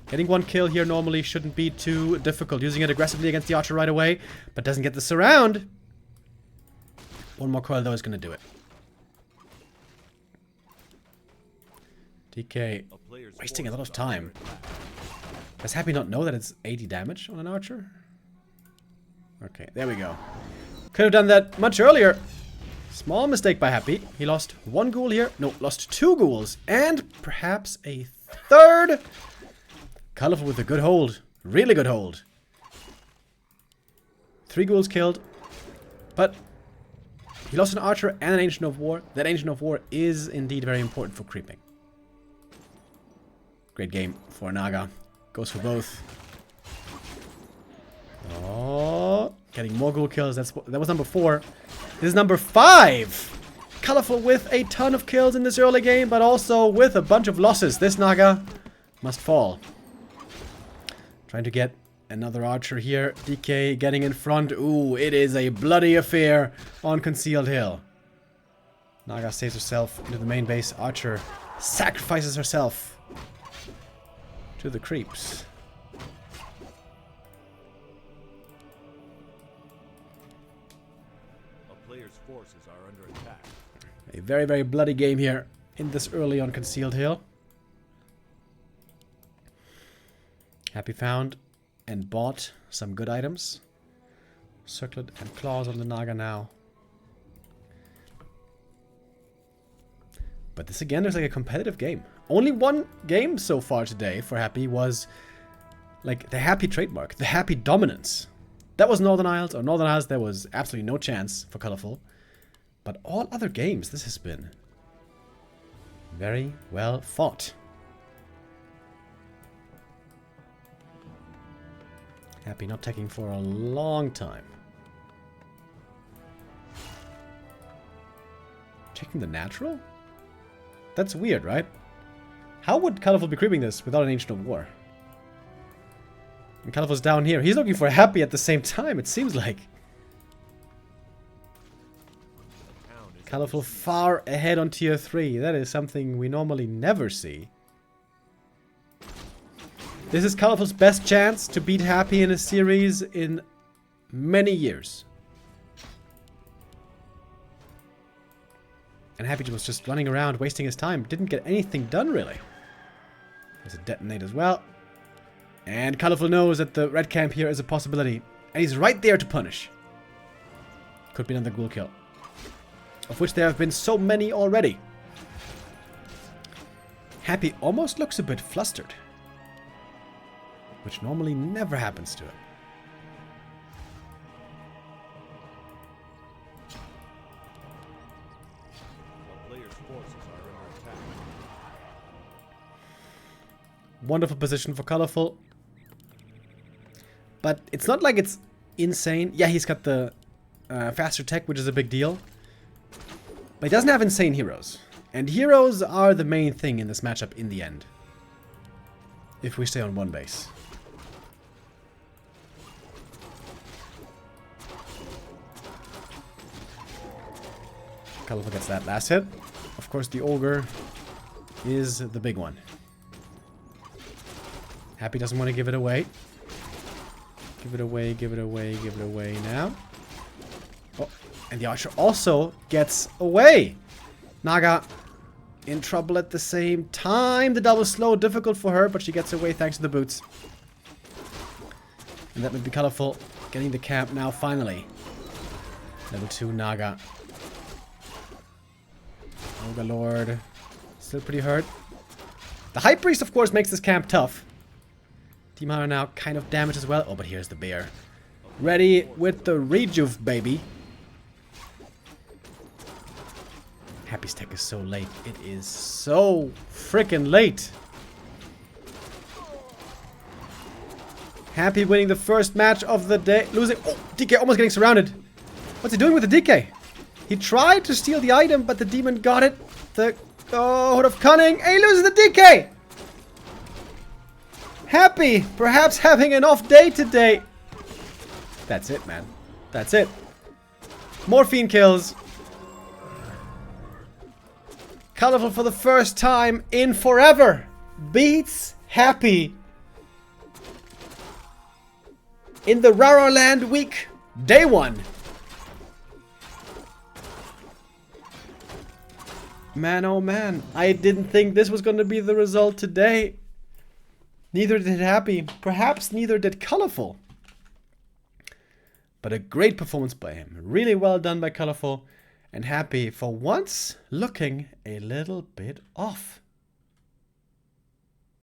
Getting one kill here normally shouldn't be too difficult. Using it aggressively against the archer right away, but doesn't get the surround. One more coil though is going to do it. DK wasting a lot of time. Does Happy not know that it's 80 damage on an archer? Okay, there we go. Could have done that much earlier. Small mistake by Happy. He lost one ghoul here. No, lost 2 ghouls. And perhaps a third. Colorful with a good hold. Really good hold. 3 ghouls killed. But he lost an archer and an Ancient of War. That Ancient of War is indeed very important for creeping. Great game for Naga. Goes for both. Oh, getting more ghoul kills. That was number 4. This is number 5. Colorful with a ton of kills in this early game, but also with a bunch of losses. This Naga must fall. Trying to get another archer here. DK getting in front. Ooh, it is a bloody affair on Concealed Hill. Naga saves herself into the main base. Archer sacrifices herself to the creeps. A player's forces are under attack. A very, very bloody game here in this early on Concealed Hill. Happy found and bought some good items. Circlet and claws on the Naga now. But this again is like a competitive game. Only one game so far today for Happy was like the Happy trademark, the Happy dominance. That was Northern Isles, or Northern Isles there was absolutely no chance for Colorful. But all other games, this has been very well fought. Happy not taking for a long time. Checking the natural? That's weird, right? How would Colorful be creeping this without an Ancient of War? And Colorful's down here. He's looking for Happy at the same time, it seems like. Colorful far ahead on tier 3. That is something we normally never see. This is Colorful's best chance to beat Happy in a series in many years. And Happy was just running around, wasting his time. Didn't get anything done, really. There's a detonate as well. And Colorful knows that the red camp here is a possibility. And he's right there to punish. Could be another ghoul kill. Of which there have been so many already. Happy almost looks a bit flustered. Which normally never happens to him. A player's forces are under attack. Wonderful position for Colorful. But it's not like it's insane. Yeah, he's got the faster tech, which is a big deal. But he doesn't have insane heroes. And heroes are the main thing in this matchup in the end. If we stay on one base. Colorful gets that last hit. Of course, the Ogre is the big one. Happy doesn't want to give it away. Give it away, give it away, give it away now. Oh, and the archer also gets away. Naga in trouble at the same time. The double slow, difficult for her, but she gets away thanks to the boots. And that would be colorful. Getting the camp now, finally. Level 2 Naga. Ogre Lord. Still pretty hurt. The High Priest, of course, makes this camp tough. Team Hunter now kind of damaged as well. Oh, but here's the bear. Ready with the rejuve, baby. Happy's tech is so late. It is so freaking late. Happy winning the first match of the day. Losing. Oh, DK almost getting surrounded. What's he doing with the DK? He tried to steal the item, but the demon got it. The Hood of Cunning. And he loses the DK. Happy, perhaps having an off day today. That's it, man. That's it. Morphine kills. Colorful for the first time in forever. Beats Happy. In the Rara Land week, day 1. Man, oh man. I didn't think this was going to be the result today. Neither did Happy. Perhaps neither did Colorful. But a great performance by him. Really well done by Colorful. And Happy, for once, looking a little bit off.